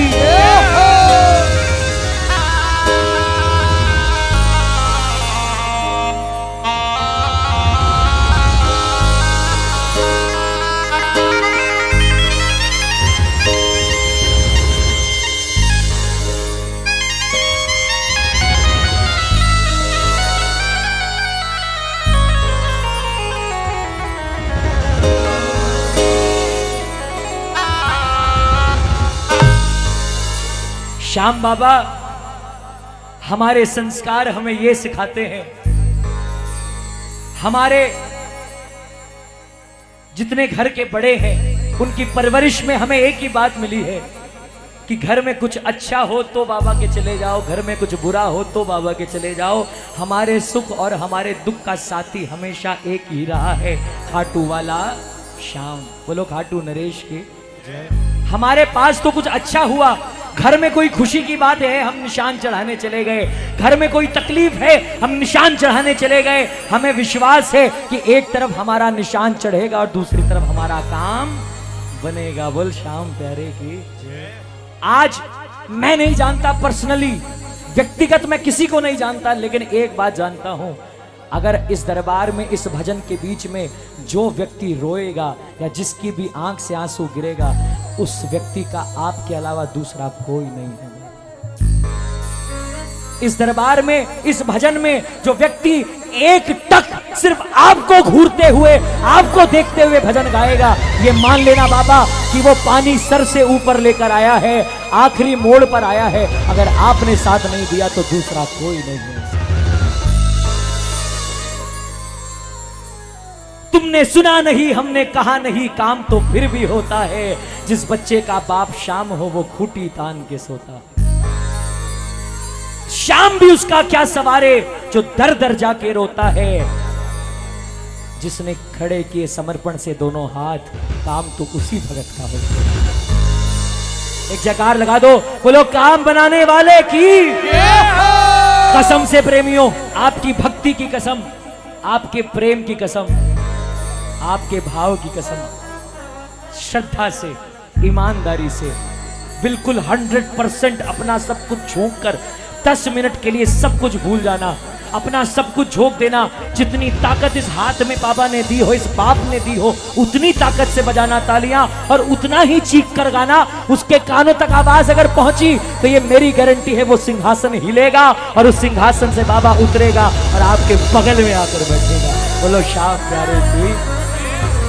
श्याम बाबा हमारे संस्कार हमें ये सिखाते हैं, हमारे जितने घर के बड़े हैं उनकी परवरिश में हमें एक ही बात मिली है कि घर में कुछ अच्छा हो तो बाबा के चले जाओ, घर में कुछ बुरा हो तो बाबा के चले जाओ। हमारे सुख और हमारे दुख का साथी हमेशा एक ही रहा है, खाटू वाला श्याम। बोलो खाटू नरेश की। हमारे पास तो कुछ अच्छा हुआ, घर में कोई खुशी की बात है हम निशान चढ़ाने चले गए, घर में कोई तकलीफ है हम निशान चढ़ाने चले गए। हमें विश्वास है कि एक तरफ हमारा निशान चढ़ेगा और दूसरी तरफ हमारा काम बनेगा। बोल श्याम प्यारे की। आज मैं नहीं जानता, पर्सनली व्यक्तिगत मैं किसी को नहीं जानता, लेकिन एक बात जानता हूं, अगर इस दरबार में इस भजन के बीच में जो व्यक्ति रोएगा या जिसकी भी आंख से आंसू गिरेगा, उस व्यक्ति का आपके अलावा दूसरा कोई नहीं है। इस दरबार में इस भजन में जो व्यक्ति एक टक सिर्फ आपको घूरते हुए, आपको देखते हुए भजन गाएगा, ये मान लेना बाबा कि वो पानी सर से ऊपर लेकर आया है, आखिरी मोड़ पर आया है। अगर आपने साथ नहीं दिया तो दूसरा कोई नहीं है। तुमने सुना नहीं, हमने कहा नहीं, काम तो फिर भी होता है। जिस बच्चे का बाप शाम हो वो खूंटी तान के सोता है। शाम भी उसका क्या सवारे जो दर दर जाके रोता है। जिसने खड़े किए समर्पण से दोनों हाथ, काम तो उसी भगत का होता है। एक जयकार लगा दो, बोलो काम बनाने वाले की कसम से प्रेमियों, आपकी भक्ति की कसम, आपके प्रेम की कसम, आपके भाव की कसम, श्रद्धा से, ईमानदारी से, बिल्कुल 100% अपना सब कुछ झोंक कर 10 मिनट के लिए सब कुछ भूल जाना, अपना सब कुछ झोंक देना। जितनी ताकत इस हाथ में बाबा ने दी हो, इस बाप ने दी हो, उतनी ताकत से बजाना तालियां और उतना ही चीख कर गाना। उसके कानों तक आवाज अगर पहुंची तो ये मेरी गारंटी है वो सिंहासन हिलेगा और उस सिंहासन से बाबा उतरेगा और आपके बगल में आकर बैठेगा। बोलो श्याम प्यारे की।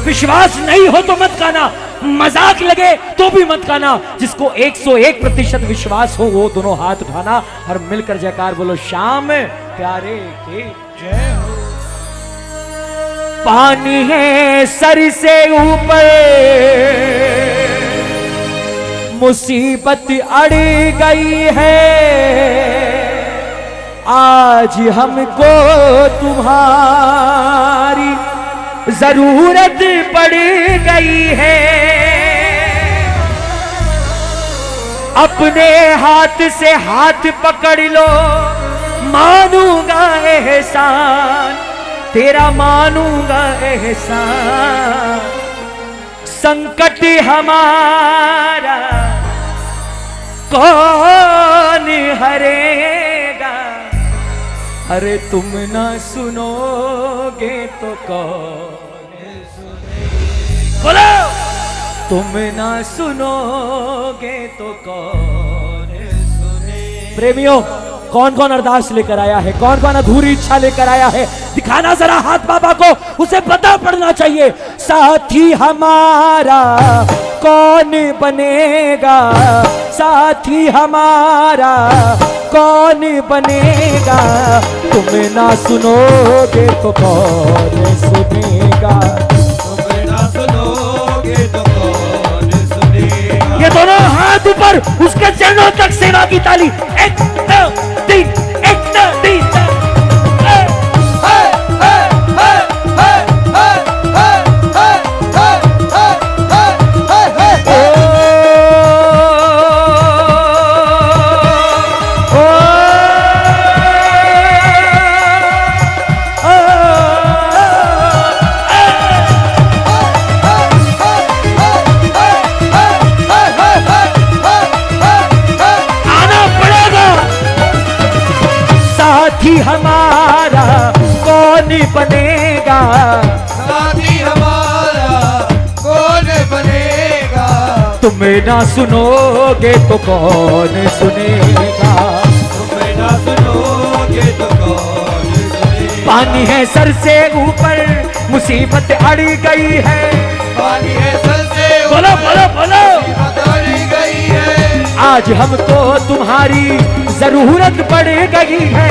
विश्वास नहीं हो तो मत गाना, मजाक लगे तो भी मत गाना। जिसको 101% विश्वास हो वो दोनों हाथ उठाना और मिलकर जयकार बोलो श्याम प्यारे के जय हो। पानी है सर से ऊपर, मुसीबत अड़ गई है, आज हमको तुम्हारी जरूरत पड़ गई है। अपने हाथ से हाथ पकड़ लो, मानूंगा एहसान तेरा, मानूंगा एहसान। संकट हमारा कौन हरेगा, अरे तुम ना सुनोगे तो कौन सुनेगा। बोलो तुम ना सुनोगे तो कौन सुनेगा। प्रेमियों, कौन कौन अरदास लेकर आया है, कौन कौन अधूरी इच्छा लेकर आया है, दिखाना जरा हाथ बाबा को, उसे पता पड़ना चाहिए। साथी हमारा कौन बनेगा, साथी हमारा कौन बनेगा, तुम ना सुनोगे तो कौन सुनेगा, तुम ना सुनोगे तो कौन सुनेगा। ये दोनों हाथ ऊपर, उसके चरणों तक सेवा की ताली। 1 2 3, 1 2 3 साथी हमारा कौन बनेगा, साथी हमारा कौन बनेगा, तुम ना सुनोगे तो कौन सुनेगा, तुम ना सुनोगे तो कौन सुनेगा। पानी है सर से ऊपर, मुसीबत अड़ गई है, पानी है सर से बोलो बोलो बोलो, मुसीबत अड़ गई है, आज हमको तुम्हारी जरूरत पड़ गई है,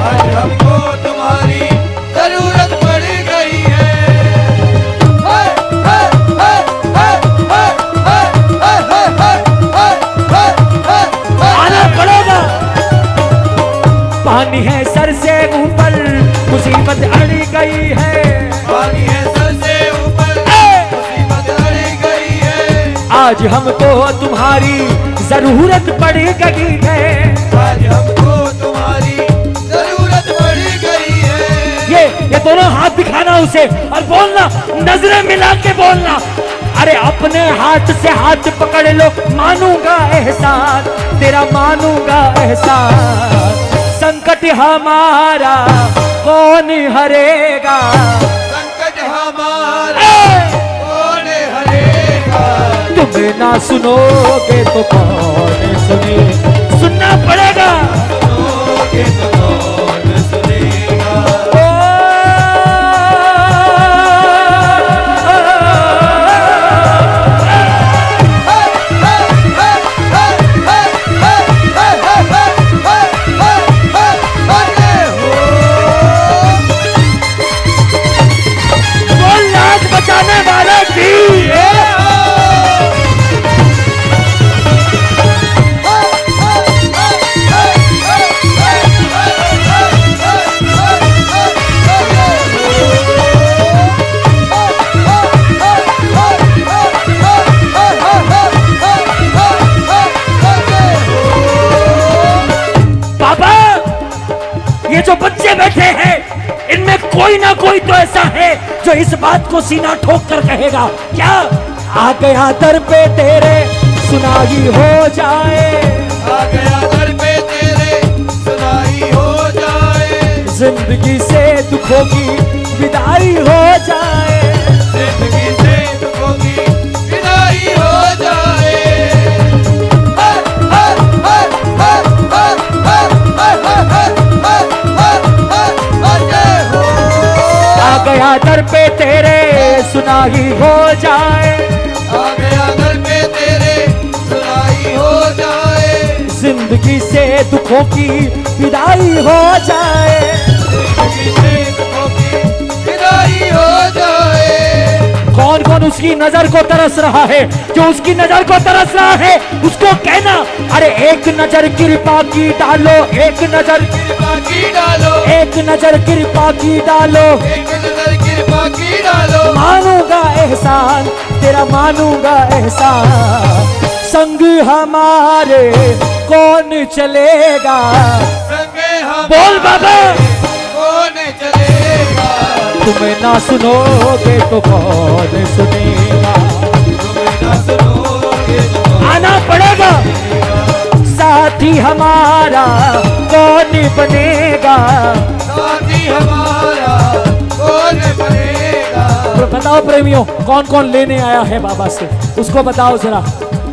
आज हमको तुम्हारी जरूरत पड़ गई है। हाय, हाय, हाय, हाय, हाय, हाय, हाय, हाय, हाय, हाय, हाय, हाय। आना पड़ेगा। पानी है सर से ऊपर, मुसीबत अड़ गई है, पानी है सर से ऊपर, मुसीबत अड़ गई है। आज हमको तुम्हारी जरूरत पड़ गई है, आज हमको तुम्हारी जरूरत पड़ गई है। ये दोनों हाथ दिखाना उसे और बोलना, नजरें मिला के बोलना, अरे अपने हाथ से हाथ पकड़ लो, मानूंगा एहसान तेरा, मानूंगा एहसान। संकट हमारा कौन हरेगा, संकट हमारा कौन हरेगा। तुम्हें ना सुनोगे तो कौन सुने, सुनना पड़ेगा। सुनोगे तो कौन सुनेगा। बोल लाज बचाने वाले की बाबा, ये जो बच्चे बैठे हैं इनमें कोई ना कोई तो ऐसा है जो इस बात को सीना ठोक कर कहेगा, क्या आ गया दर पे तेरे सुनाई हो जाए, आ गया दर पे तेरे सुनाई हो जाए। जिंदगी से दुखों की विदाई हो जाए, जिंदगी से दुखों की विदाई हो जाए। हाय, हाय, हाय, हाय, हाय, हाय, हाय, हाय, हाय, हाय, हाय, हाय, जय हो। आ गया दर पे तेरे सुनाई हो जाए, आ गया दर पे तेरे सुनाई हो जाए। जिंदगी से दुखों की विदाई हो जाए, जिंदगी से दुखों की विदाई हो जाए। कौन कौन उसकी नजर को तरस रहा है, जो उसकी नजर को तरस रहा है उसको कहना, अरे एक नजर कृपा की डालो, एक नजर कृपा की डालो, एक नजर कृपा की डालो, एक नजर कृपा की डालो। मानूंगा एहसान तेरा, मानूंगा एहसान। संग हमारे कौन चलेगा, संगे हम बोल बाबा। कौन चलेगा। तुम्हें ना सुनोगे तो कौन सुनेगा, तुम्हें ना सुनोगे तो कौन आना पड़ेगा। साथी हमारा कौन बनेगा, साथी हमारा कौन बनेगा। तो बताओ प्रेमियों, कौन कौन लेने आया है बाबा से, उसको बताओ जरा।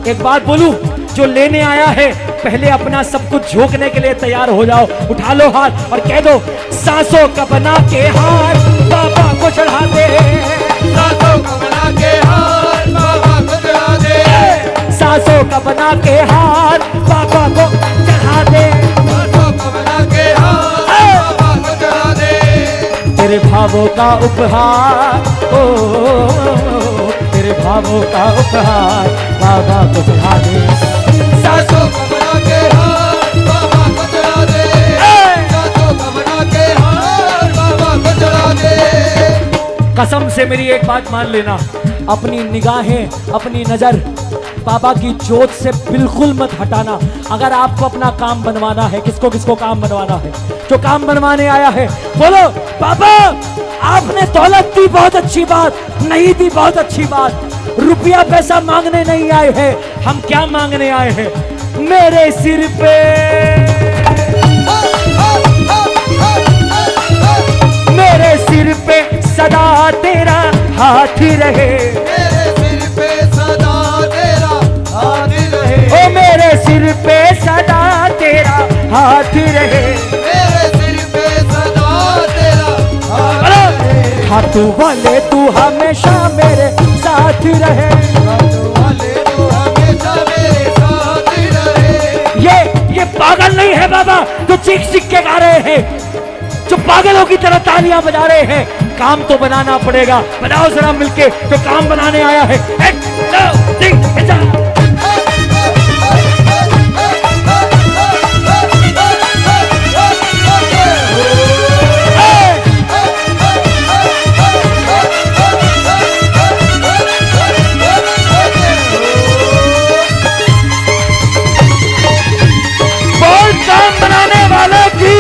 एक बात बोलूं, जो लेने आया है पहले अपना सब कुछ झोंकने के लिए तैयार हो जाओ, उठा लो हाथ और कह दो, सांसों का बना के हार बाबा को चढ़ा दे, सांसों का बना के हार बाबा को चढ़ा दे। सांसों का बना के हार बाबा को चढ़ा दे, सांसों का बना के हार बाबा को चढ़ा दे। तेरे भावों का उपहार, ओ तेरे भावों का उपहार बाबा को चढ़ा दे, सांसों का बना के हार बाबा को चढ़ा दे। सांसों का बना के हार बाबा को चढ़ा दे। कसम से मेरी एक बात मान लेना, अपनी निगाहें, अपनी नजर बाबा की जोत से बिल्कुल मत हटाना। अगर आपको अपना काम बनवाना है, किसको किसको काम बनवाना है, जो काम बनवाने आया है बोलो, बाबा आपने दौलत दी बहुत अच्छी बात, नहीं दी बहुत अच्छी बात, रुपया पैसा मांगने नहीं आए हैं, हम क्या मांगने आए हैं, मेरे सिर पे, मेरे सिर पे सदा तेरा हाथ रहे, मेरे सिर पे सदा तेरा हाथ रहे। ओ मेरे सिर पे सदा तेरा हाथ रहे, मेरे सिर पे सदा तेरा हाथ रहे। हाथों वाले तू हमेशा मेरे साथ रहे, हाथ वाले तू हमेशा मेरे साथ रहे। पागल नहीं है बाबा जो चीख चीख के गा रहे हैं, जो पागलों की तरह तालियां बजा रहे हैं। काम तो बनाना पड़ेगा, बनाओ जरा मिलके जो काम बनाने आया है। 1 2 3 जा। काम बनाने वाले की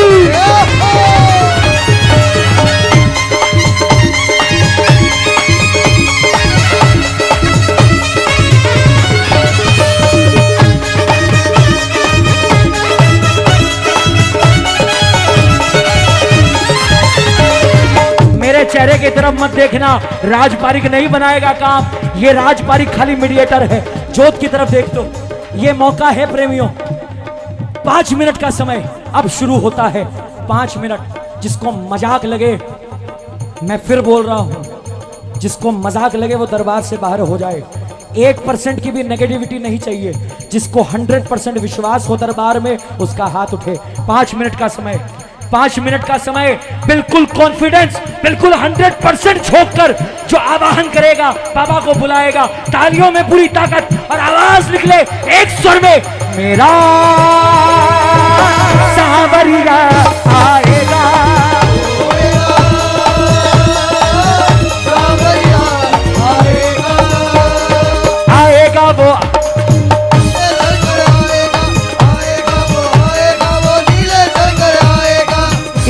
मेरे चेहरे की तरफ मत देखना, राजपारिक नहीं बनाएगा काम। ये राजपारिक खाली मीडिएटर है। जोत की तरफ देख दो। ये मौका है प्रेमियों, 5 मिनट का समय अब शुरू होता है। 5 मिनट। जिसको मजाक लगे, मैं फिर बोल रहा हूं, जिसको मजाक लगे वो दरबार से बाहर हो जाए। 1% की भी नेगेटिविटी नहीं चाहिए। जिसको 100% विश्वास हो दरबार में उसका हाथ उठे। 5 मिनट का समय, 5 मिनट का समय। बिल्कुल कॉन्फिडेंस, बिल्कुल 100% झोंक कर जो आवाहन करेगा, बाबा को बुलाएगा, तालियों में पूरी ताकत और आवाज निकले एक स्वर में, मेरा सांवरिया आएगा, आएगा वो,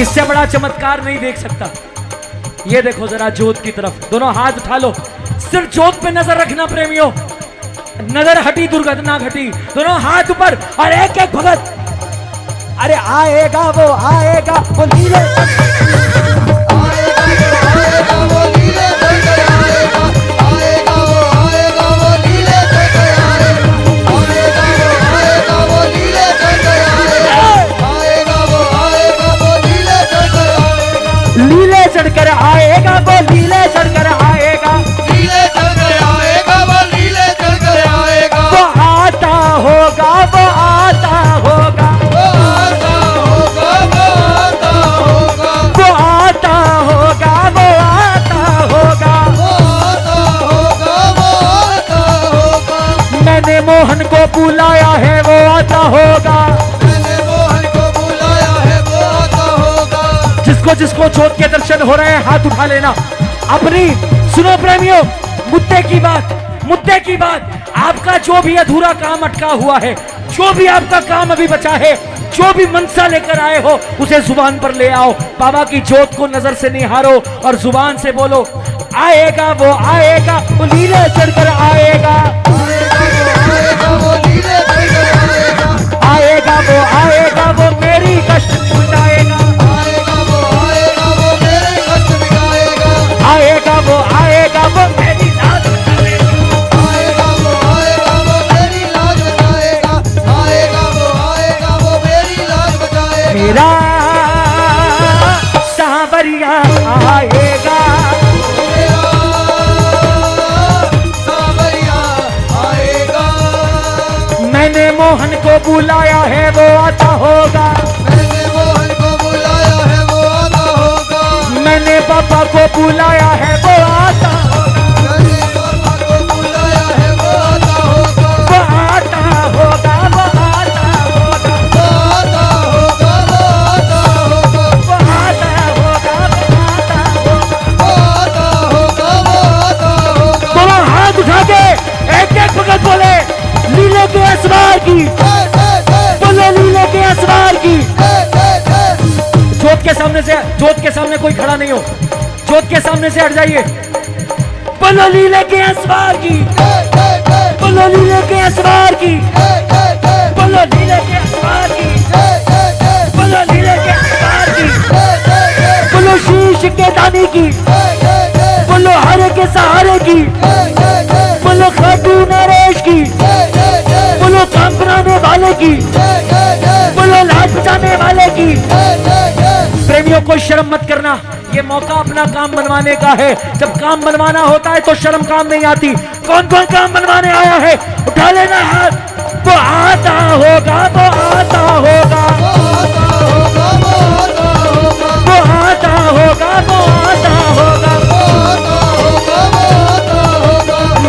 इससे बड़ा चमत्कार नहीं देख सकता। ये देखो जरा जोत की तरफ, दोनों हाथ उठा लो। सिर्फ जोत पे नजर रखना प्रेमियों, नजर हटी दुर्घटना घटी। दोनों हाथ ऊपर और एक एक भगत। अरे आएगा वो, आएगा वो नीले, आएगा वो नीले, आएगा, आएगा वो, आएगा वो नीले, आएगा वो नीले, आएगा वो, आएगा वो नीले, नीले चढ़कर आएगा वो, नीले चढ़कर आएगा, नीले चढ़कर आएगा वो, नीले चढ़कर आएगा। वो आता होगा, वो आता होगा, वो आता होगा, वो आता होगा, वो आता होगा, वो आता होगा, वो आता होगा, वो आता होगा। मैंने मोहन को बुलाया है, वो आता होगा, मैंने मोहन को बुलाया है, वो आता होगा। जिसको जिसको जोत के दर्शन हो रहे हैं हाथ उठा लेना। अपनी सुनो प्रेमियों, मुद्दे की बात, मुद्दे की बात। आपका जो भी अधूरा काम अटका हुआ है, जो भी आपका काम अभी बचा है, जो भी मनसा लेकर आए हो, उसे जुबान पर ले आओ। बाबा की जोत को नजर से निहारो और जुबान से बोलो, आएगा वो, आएगा वो नीले चढ़कर आएगा, आएगा वो नीले चढ़कर आएगा, आएगा वो, आएगा वो मेरी कष्ट मिटाएगा, आएगा वो, आएगा वो मेरे कष्ट मिटाएगा, आएगा वो, आएगा वो मेरी लाज मिटाएगा, आएगा वो, आएगा वो मेरी लाज मिटाएगा, आएगा वो, आएगा वो मेरी लाज मिटाएगा। मेरा सांवरिया आएगा, मेरा सांवरिया आएगा। मैंने मोहन को बुलाया है, वो आता होगा, मैंने मोहन को बुलाया है, वो आता होगा। मैंने पापा को बुलाया है, वो आता होगा, मैंने पापा को बुलाया है, वो आता होगा, वो आता होगा, वो आता होगा, वो आता होगा, वो आता होगा, वो आता होगा, वो आता होगा, वो आता होगा। दोनों हाथ उठा के एक एक भगत बोले, लीले के असवार की, बोलो लीले के असवार की। जोत के सामने से, जोत के सामने कोई खड़ा नहीं हो, जोत के सामने से हट जाइए। बोलो लीले के असवार की, बोलो लीले के असवार की, बोलो लीले के असवार की, बोलो लीले के असवार की, बोलो शीश के दाने की, बोलो हरे के सहारे की, बोलो खाटू नरेश की, बोलो काम बनाने वाले की, बोलो लाज बचाने वाले की। प्रेमियों को शर्म मत करना, ये मौका अपना काम बनवाने का है। जब काम बनवाना होता है तो शर्म काम नहीं आती। कौन कौन काम बनवाने आया है, उठा लेना हाथ। वो आता होगा, वो आता होगा, वो आता होगा, वो आता होगा।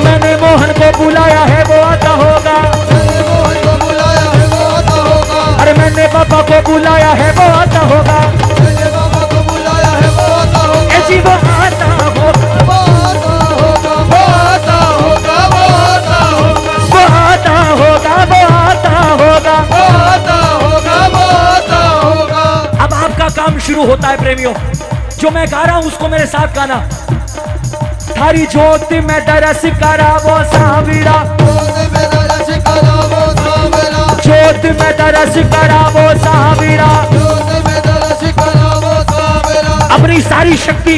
मैंने मोहन को बुलाया है, वो आता होगा। अरे मैंने बाबा को बुलाया है, वो आता होगा। ऐसी वो आता होगा, वो आता होगा, वो आता होगा। अब आपका काम शुरू होता है प्रेमियों। जो मैं गा रहा हूं उसको मेरे साथ गाना। थारी ज्योति में दरस करा वो सावीरा, ज्योति में दरस करा वो सावीरा। अपनी सारी शक्ति,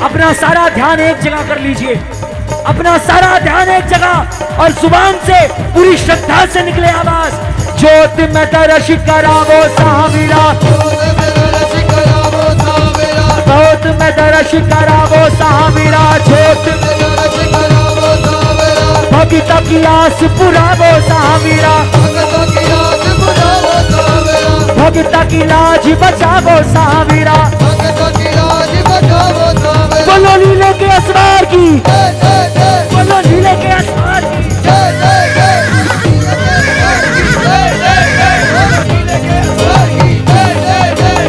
अपना सारा ध्यान एक जगह कर लीजिए, अपना सारा ध्यान एक जगह, और जुबान से पूरी श्रद्धा से निकले आवाज, ज्योति में दरस करा वो सावीरा, ज्योति में दरस करा वो सावीरा, ज्योति भगत की आस पुरा वो सावीरा, भगत की लाज बचा वो सावीरा। बोलो लीले के असवार की, बोलो लीले के असवार की।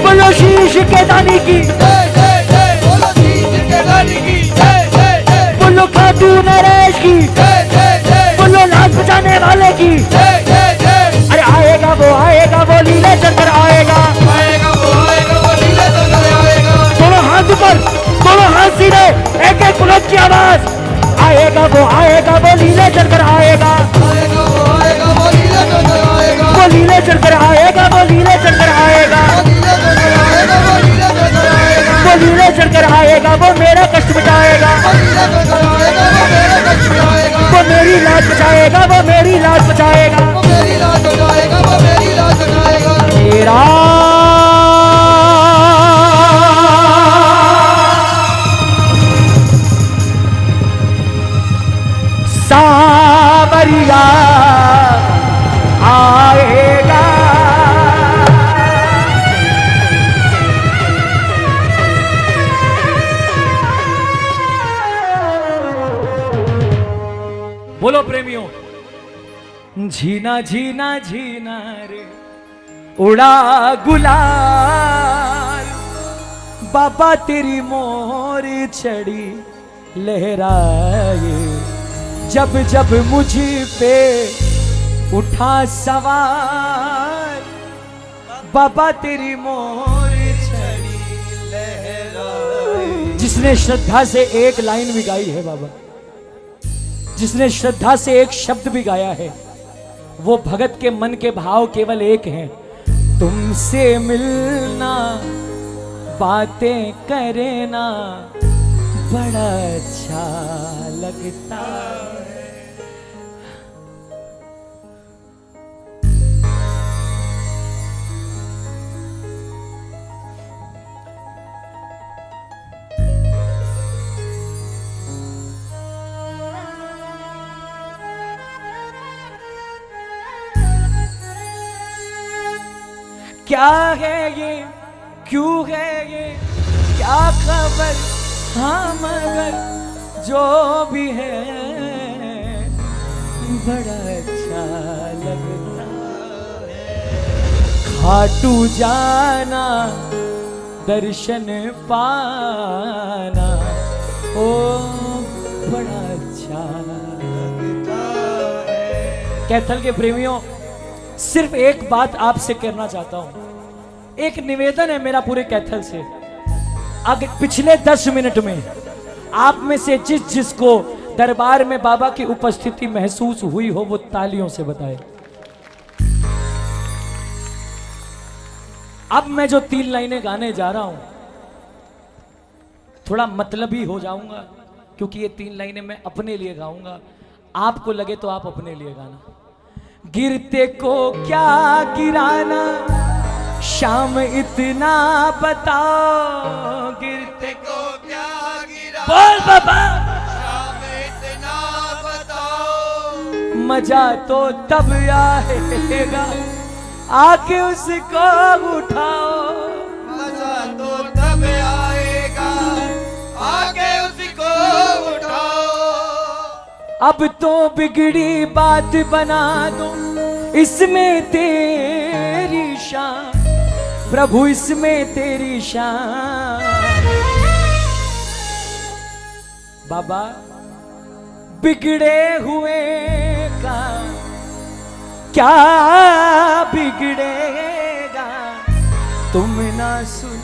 बोलो शीश के दानी की, बोलो खाटू नरेश की, बोलो लाज बचाने वाले की। अरे आएगा वो लीले चलकर आएगा। दोनों हाथ ऊपर, दोनों हाथ सीधे, एक एक बुलंद की आवाज, आएगा वो लीले चलकर आएगा, वो लीले चलकर आएगा, वो लीले चलकर आएगा, वो लीले चलकर आएगा, वो मेरा कष्ट बचाएगा, वो मेरी लाज बचाएगा, वो मेरी लाज बचाएगा, तेरा सावरिया आएगा। बोलो प्रेमियों, झीना झीना झीना रे उड़ा गुलाल, बाबा तेरी मोर चढ़ी लहराए, जब जब मुझे पे उठा सवार, बाबा तेरी मोर चढ़ी लहराए। जिसने श्रद्धा से एक लाइन भी गाई है बाबा, जिसने श्रद्धा से एक शब्द भी गाया है, वो भगत के मन के भाव केवल एक हैं, तुमसे मिलना, बातें करना बड़ा अच्छा लगता है। क्या है ये, क्यों है ये, क्या खबर, हाँ मगर जो भी है बड़ा अच्छा लगता है। खाटू जाना, दर्शन पाना, ओ बड़ा अच्छा लगता है। कैथल के प्रेमियों, सिर्फ एक बात आपसे कहना चाहता हूं, एक निवेदन है मेरा पूरे कैथल से। अगर पिछले 10 मिनट में आप में से जिसको दरबार में बाबा की उपस्थिति महसूस हुई हो, वो तालियों से बताए। अब मैं जो 3 लाइनें गाने जा रहा हूं, थोड़ा मतलबी हो जाऊंगा, क्योंकि ये 3 लाइनें मैं अपने लिए गाऊंगा। आपको लगे तो आप अपने लिए गाना। गिरते को क्या गिराना, शाम इतना बताओ, गिरते को क्या गिराना, बोल बाबा, शाम इतना बताओ, मजा तो तब आएगा आके उसको उठाओ, मजा तो तब आएगा आके उसको उठाओ। अब तो बिगड़ी बात बना दो इसमें तेरी शान, प्रभु इसमें तेरी शान। बाबा बिगड़े हुए का क्या बिगड़ेगा, तुम ना सुन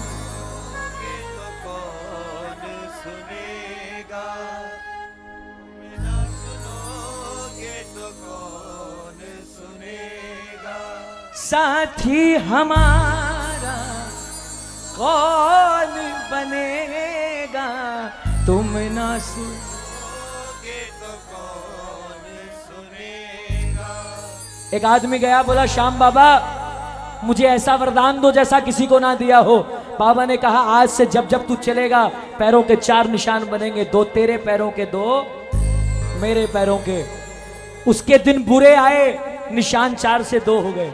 तो कौन सुनेगा, बिना सुनोगे तो कौन सुनेगा। साथी हमारा कौन बनेगा, तुम ना सुन तो कौन सुनेगा। एक आदमी गया, बोला श्याम बाबा मुझे ऐसा वरदान दो जैसा किसी को ना दिया हो। बाबा ने कहा आज से जब जब तू चलेगा पैरों के 4 निशान बनेंगे, 2 तेरे पैरों के 2 मेरे पैरों के। उसके दिन बुरे आए, निशान 4 से 2 हो गए।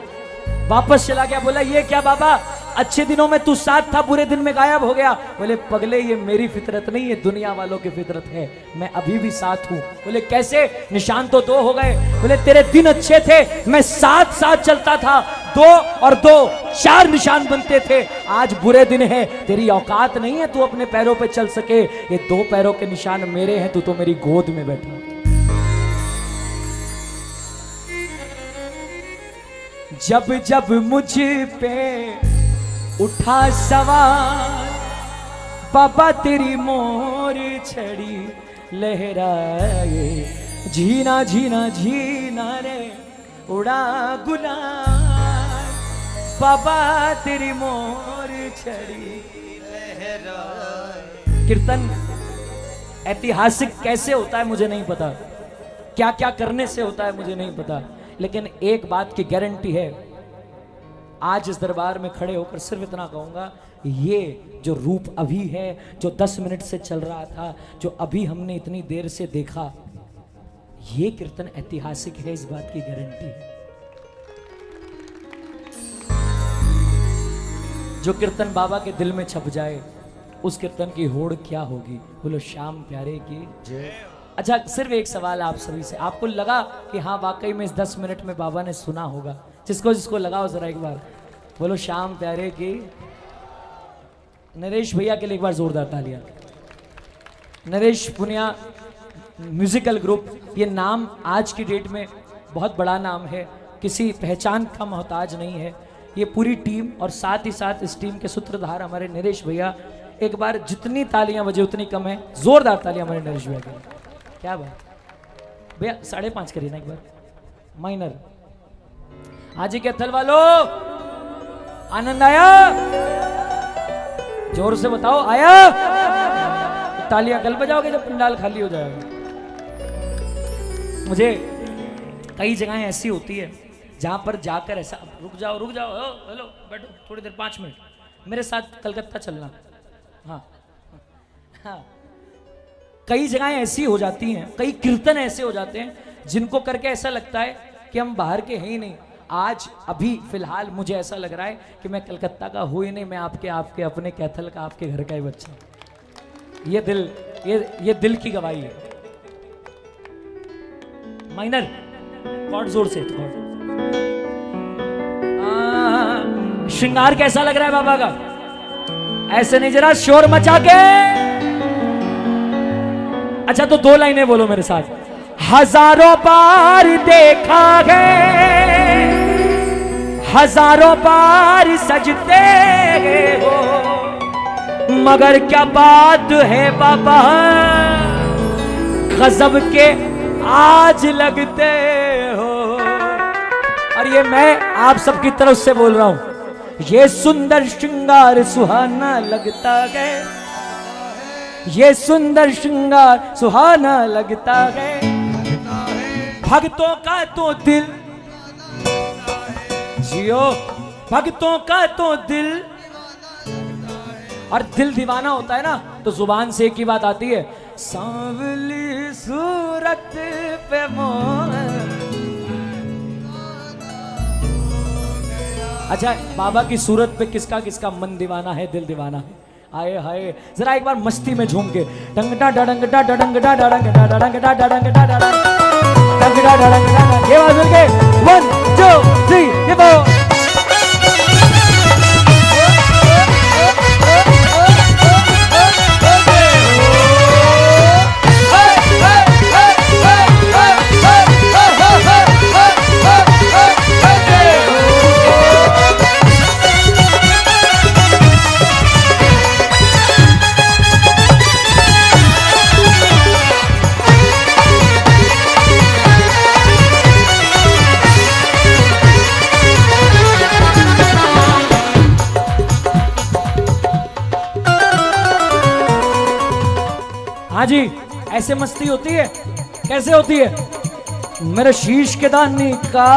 वापस चला गया, बोला ये क्या बाबा, अच्छे दिनों में तू साथ था, बुरे दिन में गायब हो गया। बोले पगले ये मेरी फितरत नहीं है, दुनिया वालों की फितरत है, मैं अभी भी साथ हूं। बोले कैसे, निशान तो 2 हो गए। बोले तेरे दिन अच्छे थे, मैं साथ साथ चलता था, 2 और 2 4 निशान बनते थे। आज बुरे दिन है, तेरी औकात नहीं है तू अपने पैरों पे चल सके, ये 2 पैरों के निशान मेरे हैं, तू तो मेरी गोद में बैठा। जब जब मुझ पे उठा सवार, बाबा तेरी मोर छड़ी लहराए, झीना झीना झीना रे उड़ा गुलाल, बाबा तेरी मोर छड़ी लहराए। कीर्तन ऐतिहासिक कैसे होता है मुझे नहीं पता, क्या क्या करने से होता है मुझे नहीं पता, लेकिन एक बात की गारंटी है, आज इस दरबार में खड़े होकर सिर्फ इतना कहूंगा, ये जो रूप अभी है, जो 10 मिनट से चल रहा था, जो अभी हमने इतनी देर से देखा, ये कीर्तन ऐतिहासिक है, इस बात की गारंटी है। जो कीर्तन बाबा के दिल में छप जाए, उस कीर्तन की होड़ क्या होगी। बोलो श्याम प्यारे की जय। अच्छा सिर्फ एक सवाल आप सभी से, आपको लगा कि हाँ वाकई में इस 10 मिनट में बाबा ने सुना होगा, जिसको जिसको लगा हो जरा एक बार बोलो श्याम प्यारे की। नरेश भैया के लिए एक बार जोरदार तालियां। नरेश पुनिया म्यूजिकल ग्रुप, ये नाम आज की डेट में बहुत बड़ा नाम है, किसी पहचान का मोहताज नहीं है। ये पूरी टीम और साथ ही साथ इस टीम के सूत्रधार हमारे नरेश भैया, एक बार जितनी तालियां बजे उतनी कम है, जोरदार तालियां हमारे नरेश भैया के लिए। क्या बात भैया, 5.5 करिए ना एक बार माइनर। हाजी के थल वालों आनंद आया, जोर से बताओ आया। तो तालियां कल बजाओगे जब पंडाल खाली हो जाएगा। मुझे कई जगहें ऐसी होती है जहां पर जाकर ऐसा, रुक जाओ हेलो बैठो थोड़ी देर 5 मिनट मेरे साथ कलकत्ता चलना। हाँ हाँ, कई जगहें ऐसी हो जाती हैं, कई कीर्तन ऐसे हो जाते हैं जिनको करके ऐसा लगता है कि हम बाहर के हैं ही नहीं। आज अभी फिलहाल मुझे ऐसा लग रहा है कि मैं कलकत्ता का हूं ही नहीं, मैं आपके अपने कैथल का, आपके घर का ही बच्चा। ये दिल की गवाही है। माइनर कॉर्ड जोर से, श्रृंगार कैसा लग रहा है बाबा का, ऐसे नहीं जरा शोर मचा के। अच्छा तो 2 लाइनें बोलो मेरे साथ। हजारों बार देखा है, हजारों बार सजते हो, मगर क्या बात है बाबा, गजब के आज लगते हो। और ये मैं आप सबकी तरफ से बोल रहा हूं, ये सुंदर श्रृंगार सुहाना लगता है, ये सुंदर श्रृंगार सुहाना लगता है। भक्तों का तो दिल जियो, भक्तों का तो दिल, और दिल दीवाना होता है ना तो जुबान से एक ही बात आती है, सांवली सूरत पे मोर अच्छा, बाबा की सूरत पे किसका किसका मन दीवाना है, दिल दीवाना है? आए हाय, जरा एक बार मस्ती में झूम के डंगडा डडंगडा डडंगडा डडंगडा डडंगडा डडंगडा डडंगडा डडंगडा, ये बात बोल के 1 2 3 ये वो हाँ जी, ऐसे मस्ती होती है? कैसे होती है? मेरे शीश के दानी का,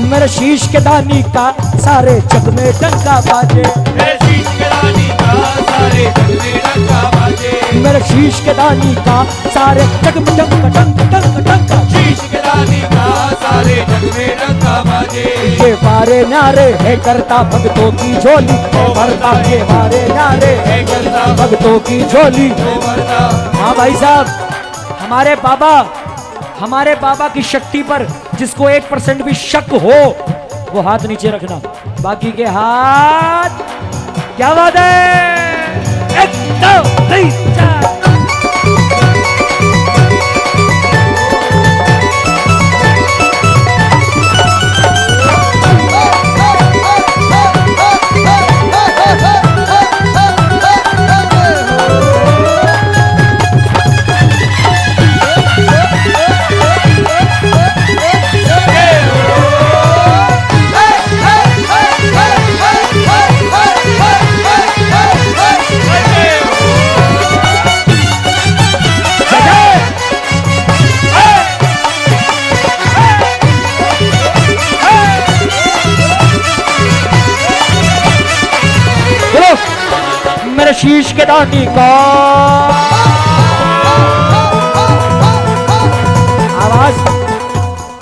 मेरे शीश के दानी का सारे जग में डंका बाजे, मेरे शीश के दानी का सारे जग में डंका बाजे, मेरे शीश के दानी का सारे जग में डंका डंका डंका डंका, शीश के दानी का सारे जग में डंका बाजे। ये वारे नारे है करता भक्तों की झोली, भरता ये वारे नारे है करता भक्तों की झोली। हाँ भाई साहब, हमारे बाबा की शक्ति पर जिसको 1% भी शक हो वो हाथ नीचे रखना, बाकी के हाथ। क्या बात है? 1 2 3 4। मेरे शीश के दानी का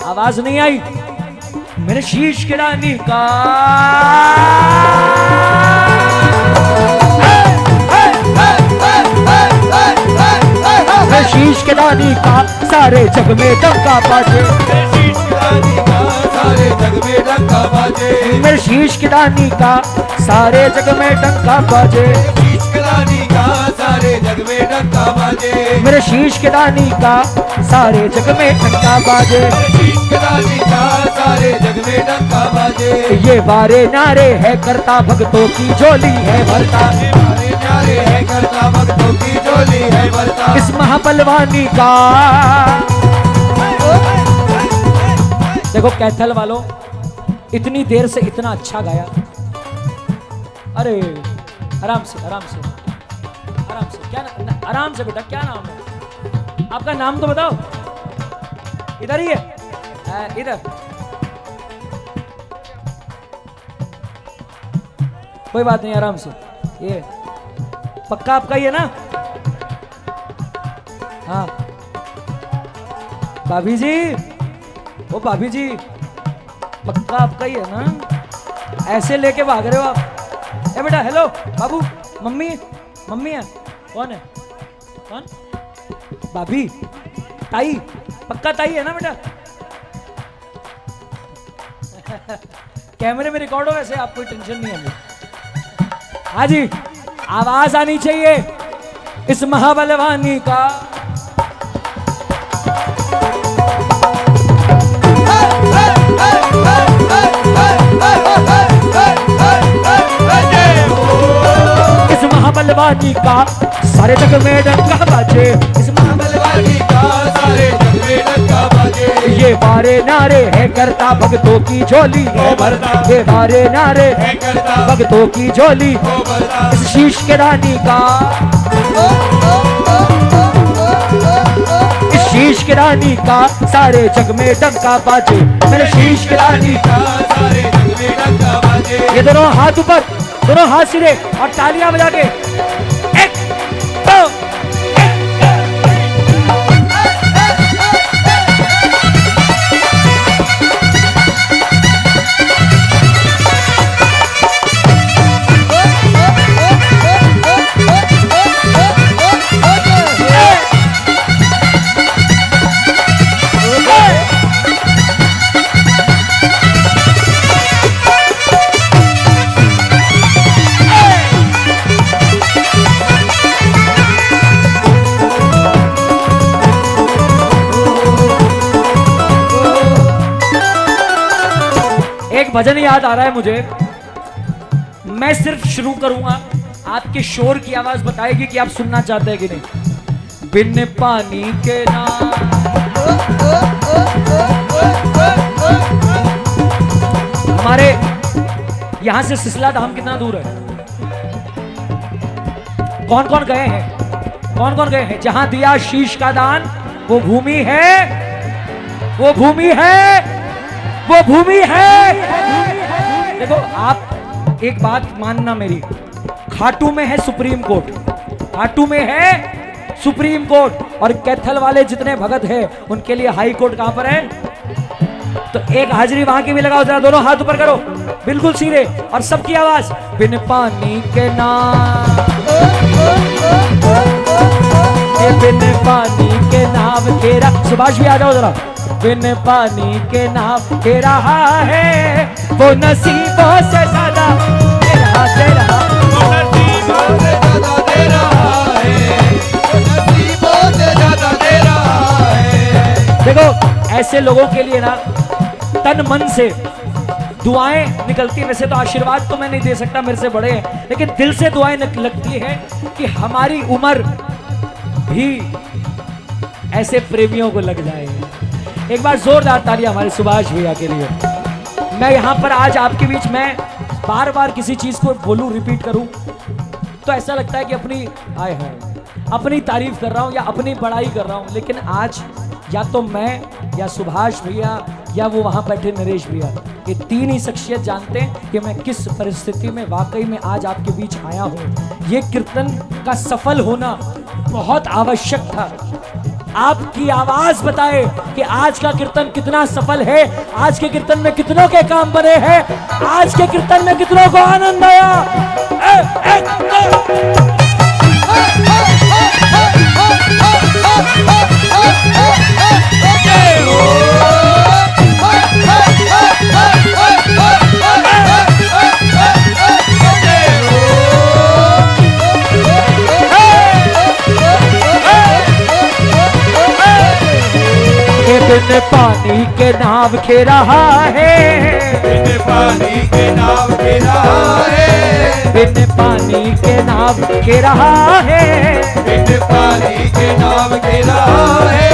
आवाज नहीं आई। मेरे शीश के दानी का मेरे शीश के दानी का सारे जग में डंका बाजे, सारे जग में डंका बाजे, मेरे शीश के दानी का सारे जग में डंका बाजे, शीश के दानी का सारे जग में डंका बाजे, मेरे शीश के दानी का सारे जग में डंका बाजे, शीश के दानी का सारे जग में डंका बाजे। ये वारे नारे है करता भक्तों की झोली है भरता, हमारे प्यारे है करता भक्तों की झोली है भरता। इस महाबलवानी का देखो कैथल वालों, इतनी देर से इतना अच्छा गाया। अरे आराम से आराम से आराम से, क्या आराम से बेटा, क्या नाम है आपका? नाम तो बताओ। इधर ही है, इधर। कोई बात नहीं, आराम से। ये पक्का आपका ही है ना? हाँ भाभी जी, ओ भाभी जी, पक्का आपका ही है ना? ऐसे लेके भाग रहे हो आप? ए बेटा, हेलो बाबू, मम्मी है? कौन है? कौन? भाभी, ताई, पक्का ताई है ना बेटा? कैमरे में रिकॉर्ड हो वैसे, आप कोई टेंशन नहीं है। हाँ जी, आवाज आनी चाहिए इस महाबलवानी का। इस महाबलवानी का सारे जग में डंका बाजे, इस महाबलवानी का सारे जग में डंका बाजे। ये वारे नारे है करता भक्तों की झोली है भरता, ये वारे नारे है करता भक्तों की झोली। इस शीश के रानी का, इस शीश के रानी का सारे जग में डंका बाजे, मेरे शीश के रानी का सारे जग में डंका बाजे। ये दोनों हाथ ऊपर, दोनों हाथ सीधे और तालियां बजा के 1 2 1। एक भजन याद आ रहा है मुझे, मैं सिर्फ शुरू करूंगा, आपके शोर की आवाज बताएगी कि आप सुनना चाहते हैं कि नहीं। बिन पानी के नाम, हमारे यहां से सिसला धाम कितना दूर है? कौन कौन गए हैं? कौन कौन गए हैं? जहां दिया शीश का दान वो भूमि है, वो भूमि है, वो भूमि है। देखो आप एक बात मानना मेरी, खाटू में है सुप्रीम कोर्ट, खाटू में है सुप्रीम कोर्ट, और कैथल वाले जितने भगत हैं उनके लिए हाई कोर्ट कहां पर है? तो एक हाजिरी वहां की भी लगाओ जरा, दोनों हाथ ऊपर करो बिल्कुल सीधे, और सबकी आवाज। बिन पानी के नाव, बिन पानी के नाव तेरा, सुभाष भी आ जाओ जरा। बिन पानी के नाव के रहा है वो नसीबों से ज्यादा दे रहा, दे रहा, वो नसीबों से ज्यादा दे रहा है, वो नसीबों से ज्यादा दे रहा है। देखो ऐसे लोगों के लिए ना तन मन से दुआएं निकलती है। वैसे तो आशीर्वाद तो मैं नहीं दे सकता, मेरे से बड़े हैं, लेकिन दिल से दुआएं लगती है कि हमारी उम्र भी ऐसे प्रेमियों को लग जाए। एक बार जोरदार ताली हमारे सुभाष भैया के लिए। मैं यहाँ पर आज आपके बीच में बार बार किसी चीज को बोलूं, रिपीट करूं, तो ऐसा लगता है कि अपनी आय है, अपनी तारीफ कर रहा हूं या अपनी बड़ाई कर रहा हूं। लेकिन आज या तो मैं या सुभाष भैया या वो वहां बैठे नरेश भैया, ये तीन ही शख्सियत जानते हैं कि मैं किस परिस्थिति में वाकई में आज आपके बीच आया हूं। ये कीर्तन का सफल होना बहुत आवश्यक था। आपकी आवाज बताए कि आज का कीर्तन कितना सफल है, आज के कीर्तन में कितनों के काम बने हैं, आज के कीर्तन में कितनों को आनंद आया। बिन पानी के नाव खे रहा है, बिन पानी के नाव के रहा है, बिन पानी के नाव खे रहा है, बिन पानी के नाव के रहा है।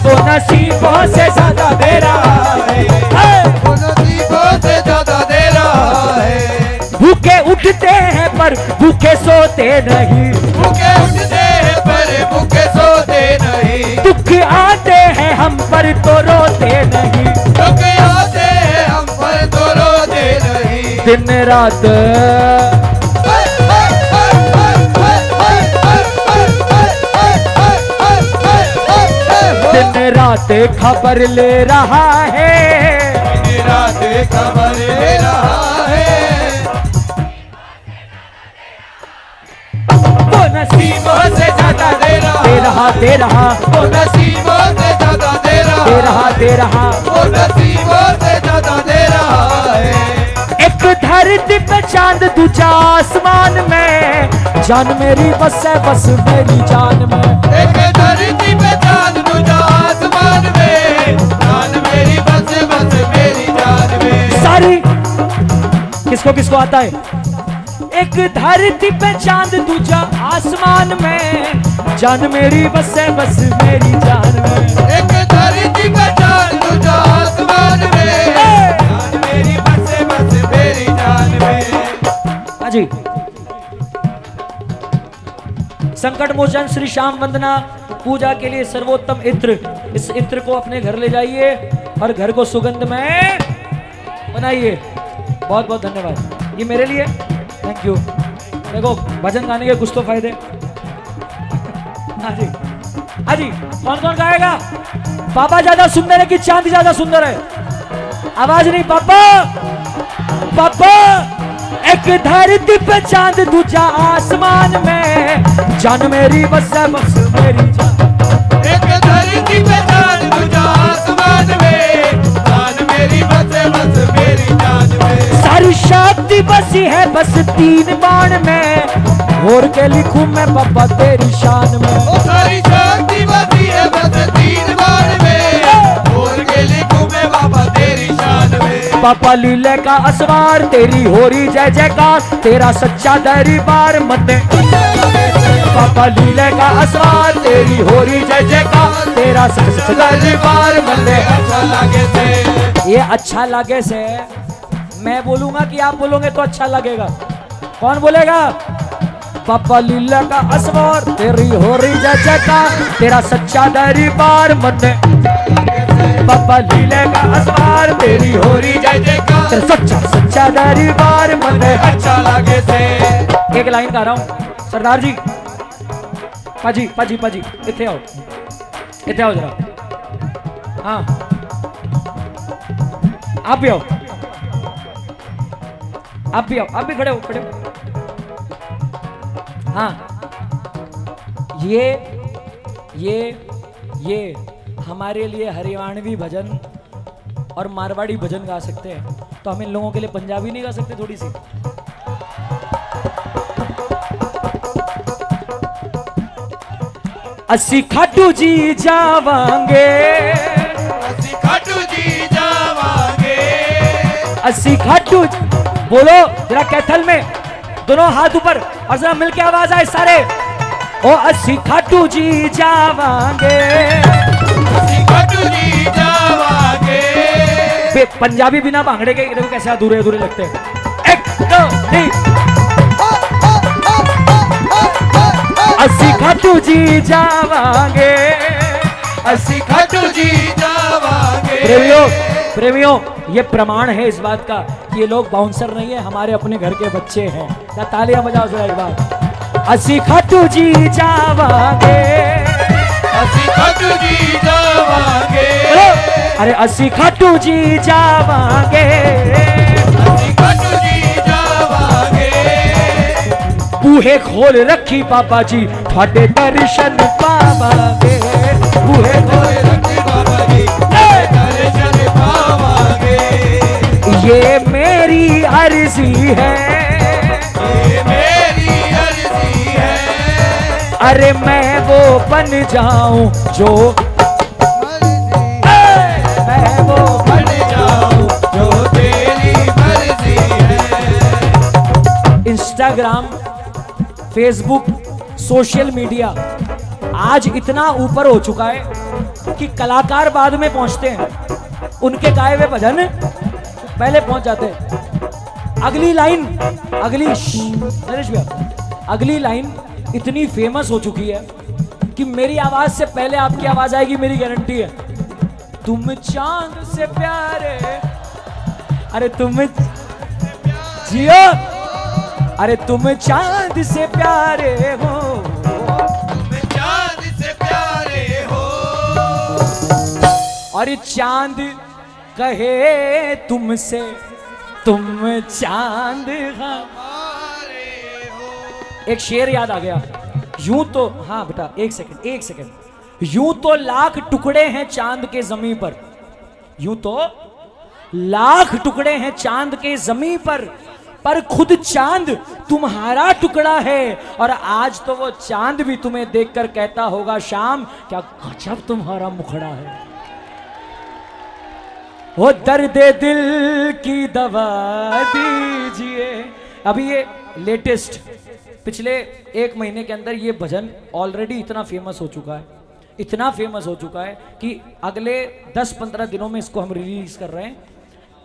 वो नसीबों से ज्यादा दे रहा है, वो नसीबों से ज्यादा दे रहा है। भूखे उठते हैं पर भूखे सोते नहीं, भूखे उठते हैं पर भूखे सोते नहीं, दुख आते हैं हम पर तो रोते नहीं, दुख आते हैं हम पर तो रोते नहीं। दिन रात दिन रात खबर ले रहा है, दिन रात खबर ले रहा है। वो नसीबों से ज्यादा दे रहा, दे रहा, दे रहा, वो नसीबों से ज्यादा दे रहा, दे रहा, दे रहा, वो नसीबों से ज्यादा दे रहा है। एक धरती पे चांद दूजा आसमान में, जान मेरी बस है बस मेरी जान में। एक धरती पे चांद दूजा आसमान में, जान मेरी बस बस मेरी जान में। सारी किसको किसको आता है? एक धरती पे चांद दूजा आसमान में, जान मेरी बस है बस मेरी जान में। एक धरती पे चांद दूजा आसमान में, जान मेरी बस बस मेरी जान में। हाँ जी, संकट मोचन श्री श्याम वंदना पूजा के लिए सर्वोत्तम इत्र, इस इत्र को अपने घर ले जाइए और घर को सुगंध में बनाइए। बहुत बहुत धन्यवाद, ये मेरे लिए, थैंक यू। देखो भजन गाने के कुछ तो फायदे। हाँ जी, हाँ जी, कौन कौन गाएगा? पापा ज्यादा सुंदर है कि चांद ज्यादा सुंदर है? आवाज नहीं, पापा पापा। एक धरती पे चांद दूजा आसमान में, जान मेरी बस है बस मेरी जान। एक धरती पे चांद दूजा आसमान में, जान मेरी बस बस मेरी जान में। सारी शक्ति बसी है बस तीन बाण में, और के लिखूं मैं पापा तेरी शान में। ओ सारी शक्ति बसी है बस तीन बाण में, पापा लीले का असवार, तेरी हो रही जय जयकार, तेरा सच्चा दरबार मन्ने। पापा लीले का असवार, तेरी हो रही जय जयकार, तेरा सच्चा दरबार मन्ने। अच्छा लगे से ये अच्छा लगे से मैं बोलूंगा कि आप बोलोगे तो अच्छा लगेगा? कौन बोलेगा? पापा लीला का असवार, तेरी हो रही जय जयकार, तेरा सच्चा दरबार मन्ने। पापा लीला का असवार, तेरी हो रही जय जयकार, तेरा सच्चा सच्चा दरबार मन्ने। अच्छा लगे से एक लाइन गा रहा हूं सरदार जी। पाजी पाजी पाजी इथे आओ, इथे आओ जरा। हाँ आप भी आओ, आप भी आओ, आप भी खड़े हो, खड़े हो। हाँ ये हमारे लिए हरियाणवी भजन और मारवाड़ी भजन गा सकते हैं, तो हम इन लोगों के लिए पंजाबी नहीं गा सकते थोड़ी सी? अस्सी खाटू जी जावांगे, ਅਸੀਂ ਖਾਟੂ ਜੀ ਜਾਵਾਂਗੇ अस्सी खाटू। बोलो जरा कैथल में, दोनों हाथ ऊपर और जरा मिलके आवाज आए सारे। ओ अस्सी खाटू जी जावांगे, ਅਸੀਂ ਖਾਟੂ ਜੀ ਜਾਵਾਂਗੇ पंजाबी बिना भांगड़े के देखो कैसे अधूरे अधूरे लगते हैं। एक दो तीन। अस्सी खाटू जी जावांगे, ਅਸੀਂ ਖਾਟੂ ਜੀ ਜਾਵਾਂਗੇ प्रेमियों प्रेमियों ये प्रमाण है इस बात का कि ये लोग बाउंसर नहीं है, हमारे अपने घर के बच्चे हैं। क्या तालियां बजाओ जरा एक बार। अस्सी खाटू जी जावांगे, ਅਸੀਂ ਖਾਟੂ ਜੀ ਜਾਵਾਂਗੇ अरे अस्सी खाटू जी जावांगे, ਅਸੀਂ ਖਾਟੂ ਜੀ ਜਾਵਾਂਗੇ बूहे खोल रखी बाबा जी, थाडे दर्शन पावांगे। बूहे खोल ਰੱਖੀ ਬਾਬਾ ਜੀ ਦਰਸ਼ਨ ਪਾਵਾਂਗੇ ये मेरी अर्जी है, ये मेरी अर्जी है अरे मैं वो बन जाऊं जो मैं वो बन जाऊं जो तेरी मर्जी है इंस्टाग्राम, फेसबुक, सोशल मीडिया आज इतना ऊपर हो चुका है कि कलाकार बाद में पहुंचते हैं, उनके गाए हुए भजन पहले पहुंच जाते हैं। अगली लाइन, नरेश भैया, अगली लाइन इतनी फेमस हो चुकी है कि मेरी आवाज से पहले आपकी आवाज आएगी, मेरी गारंटी है। तुम चांद से प्यारे, अरे तुम जियो, अरे तुम चांद से प्यारे हो, तुम चांद से प्यारे हो और चांद कहे तुमसे तुम चांद हमारे हो एक शेर याद आ गया। यूं तो, हाँ बेटा एक सेकंड, यूं तो लाख टुकड़े हैं चांद के जमीन पर, यूं तो लाख टुकड़े हैं चांद के जमीन पर खुद चांद तुम्हारा टुकड़ा है, और आज तो वो चांद भी तुम्हें देखकर कहता होगा शाम, क्या गजब तुम्हारा मुखड़ा है। वो दर्द दिल की दवा दीजिए। अभी ये लेटेस्ट पिछले एक महीने के अंदर ये भजन ऑलरेडी इतना फेमस हो चुका है, इतना फेमस हो चुका है कि अगले 10-15 दिनों में इसको हम रिलीज कर रहे हैं।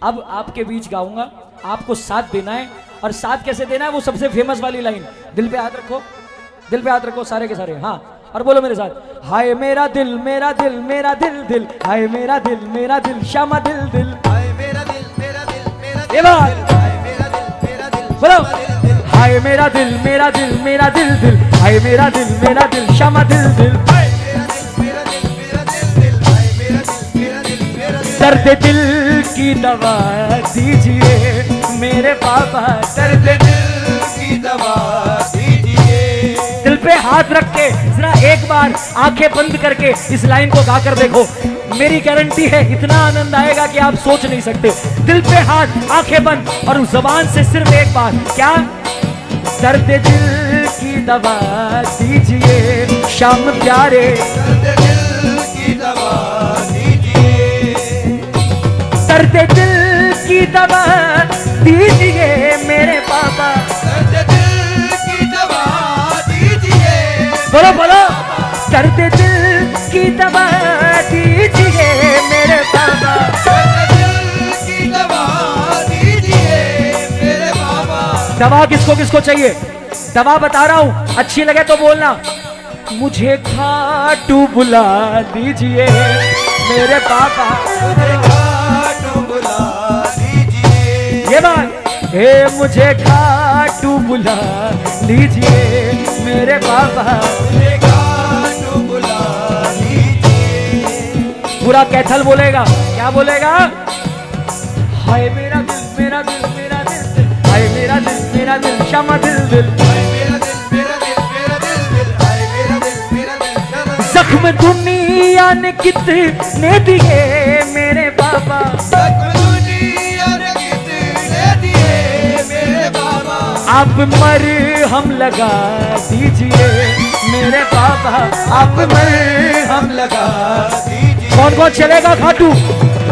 अब आपके बीच गाऊंगा, आपको साथ देना है, और साथ कैसे देना है वो सबसे फेमस वाली लाइन, दिल पे हाथ रखो, दिल पे हाथ रखो सारे के सारे, हाँ, और बोलो मेरे साथ, हाय मेरा दिल मेरा दिल मेरा दिल दिल, हाय मेरा दिल श्यामा दिल दिल, हाय मेरा दिल मेरा दिल मेरा ये बात हाय मेरा दिल बोलो, हाय मेरा दिल मेरा दिल मेरा दिल दिल, हाय मेरा दिल श्यामा दिल दिल, हाय मेरा दिल मेरा दिल हाय मेरा दिल मेरा दिल दर्द दिल की दवा दीजिए मेरे पापा, दर्द दिल की दवा दीजिए। दिल पे हाथ रख के जरा एक बार आंखें बंद करके इस लाइन को गाकर देखो, मेरी गारंटी है इतना आनंद आएगा कि आप सोच नहीं सकते। दिल पे हाथ, आंखें बंद, और जुबान से सिर्फ एक बार, क्या? दर्द दिल की दवा दीजिए शाम प्यारे, दर्द दिल की दवा दीजिए। दर्द दिल की की दवा दीजिए मेरे बाबा। दर्द दिल की दवा दीजिए। बोलो बोलो, दर्द दिल की दवा दीजिए मेरे बाबा। दर्द दिल की दवा दीजिए मेरे बाबा। दवा किसको किसको चाहिए? दवा बता रहा हूं, अच्छी लगे तो बोलना। मुझे खाटू बुला दीजिए मेरे बाबा। मुझे खाटू बुला दीजिए। ये बात, हे मुझे खाटू बुला लीजिए मेरे बाबा। मुझे खाटू बुला लीजिए। पूरा कैथल बोलेगा, क्या बोलेगा? हाय मेरा दिल मेरा दिल मेरा दिल, हाय मेरा दिल मेरा दिल, क्षमा दिल दिल। हाय मेरा दिल मेरा दिल मेरा दिल दिल, हाय मेरा दिल मेरा दिल क्षमा दिल। जख्म दुनिया ने कितने दिए मेरे बाबा। जख्म दुनिया ने कितने दिए मेरे बाबा। आप मर हम लगा दीजिए मेरे बाबा। आप मर हम लगा। दीजिए। कौन कौन चलेगा खाटू?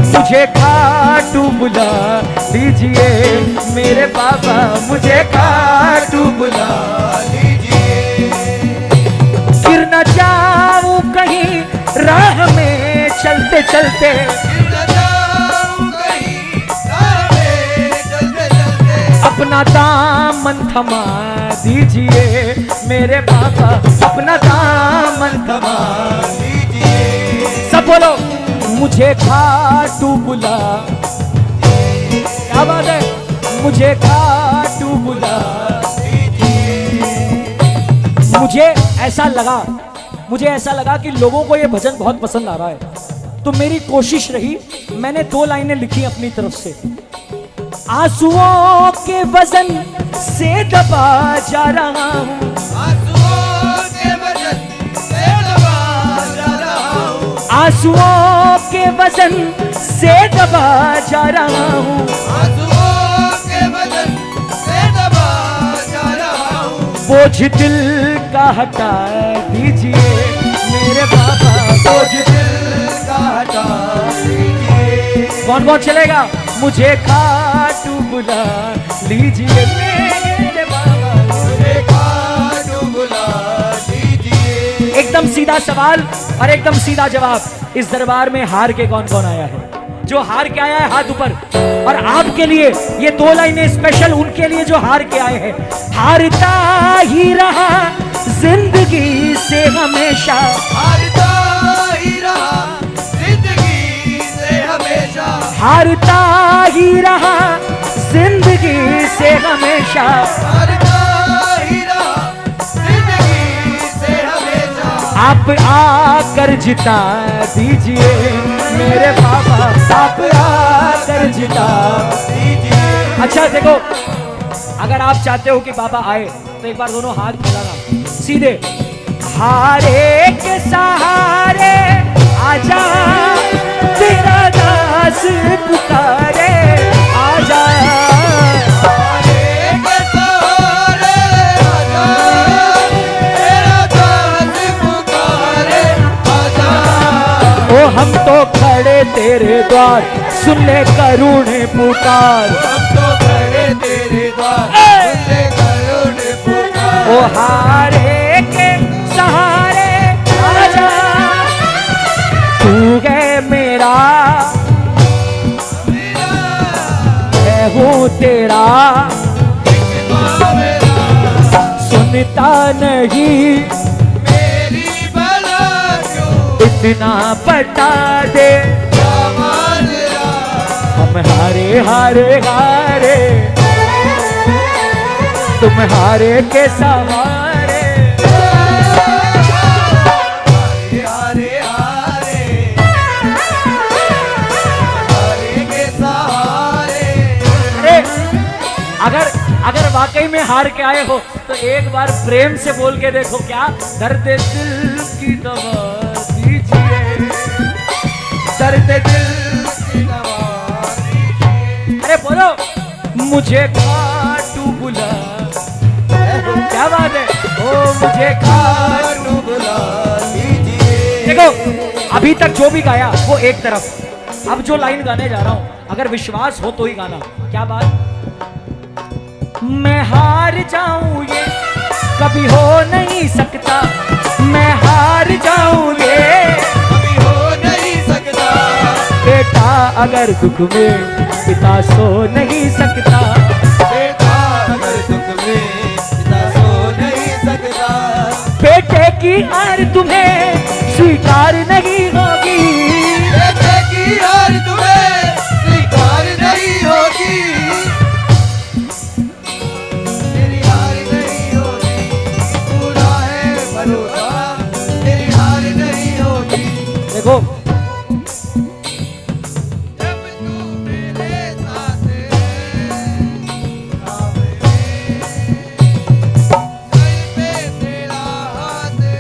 मुझे खाटू बुला दीजिए मेरे बाबा। मुझे खाटू बुला। लीजिए। गिर न जाऊं कहीं राह में चलते चलते। गिर न जाऊं कहीं राह में चलते चलते। अपना दामन थमा दीजिए मेरे बाबा। अपना दामन थमा। दीजिए। सब बोलो, मुझे खाटू बुला। क्या बात है? मुझे खाटू बुला। मुझे ऐसा लगा कि लोगों को ये भजन बहुत पसंद आ रहा है, तो मेरी कोशिश रही, मैंने 2 लाइनें लिखी अपनी तरफ से। आंसुओं के वजन से दबा जा रहा हूँ। आंसुओं के वजन से दबा जा रहा हूँ। आंसुओं के वजन से दबा जा रहा हूँ। आंसुओं के वजन से दबा जा रहा हूँ। बोझ दिल का हटा दीजिए मेरे बाबा। बोझ दिल का हटा दीजिए। कौन कौन चलेगा? मुझे खाटू बुला लीजिए मेरे बाबा। मुझे खाटू बुला दीजिए। एकदम सीधा सवाल और एकदम सीधा जवाब। इस दरबार में हार के कौन कौन आया है? जो हार के आया है हाथ ऊपर। और आपके लिए ये 2 लाइनें स्पेशल उनके लिए जो हार के आए हैं। हारता ही रहा जिंदगी से हमेशा। हारता ही रहा जिंदगी से हमेशा। हारता ही रहा जिंदगी से हमेशा। हारता ही रहा जिंदगी से हमेशा। आप आकर जिता दीजिए मेरे बाबा। आप आकर जिता दीजिए। अच्छा देखो, अगर आप चाहते हो कि बाबा आए तो एक बार दोनों हाथ मिलाना सीधे। हारे के सहारे आजा, तेरा दास पुकारे आजा। हारे के सहारे आजा, तेरा दास पुकारे आजा। ओ हम तो खड़े तेरे द्वार, सुन ले करुण पुकार। हम तो खड़े तेरे द्वार, सुन ले करुण पुकार। ओ हारे के सहारे आजा, तू है मेरा, मैं हूँ तेरा। सुनता नहीं मेरी भला क्यों इतना बता दे। हम हारे हारे हारे, तुम हारे के सहारे। हारे हारे हारे के सहारे। अरे अगर वाकई में हार के आए हो तो एक बार प्रेम से बोल के देखो, क्या दर्द दिल की दवा दीजिए, दर्द दिल की दवा दीजिए। अरे बोलो, मुझे खाटू बुला। क्या बात है? ओ मुझे खाटू बुला लीजिए। देखो, अभी तक जो भी गाया वो एक तरफ, अब जो लाइन गाने जा रहा हूं अगर विश्वास हो तो ही गाना। क्या बात, मैं हार जाऊं ये कभी हो नहीं सकता, मैं हार जाऊं ये कभी हो नहीं सकता। बेटा अगर दुख में पिता सो नहीं सकता, बेटा अगर दुख में पिता सो नहीं सकता। बेटे की हार तुम्हें स्वीकार नहीं होगी, बेटे की हार तुम्हें स्वीकार नहीं होगी। तेरी हार नहीं होगी, पूरा है भरोसा, तेरी हार नहीं होगी। देखो जब तू मेरे साथ है, सामने सर पे तेरा हाथ है।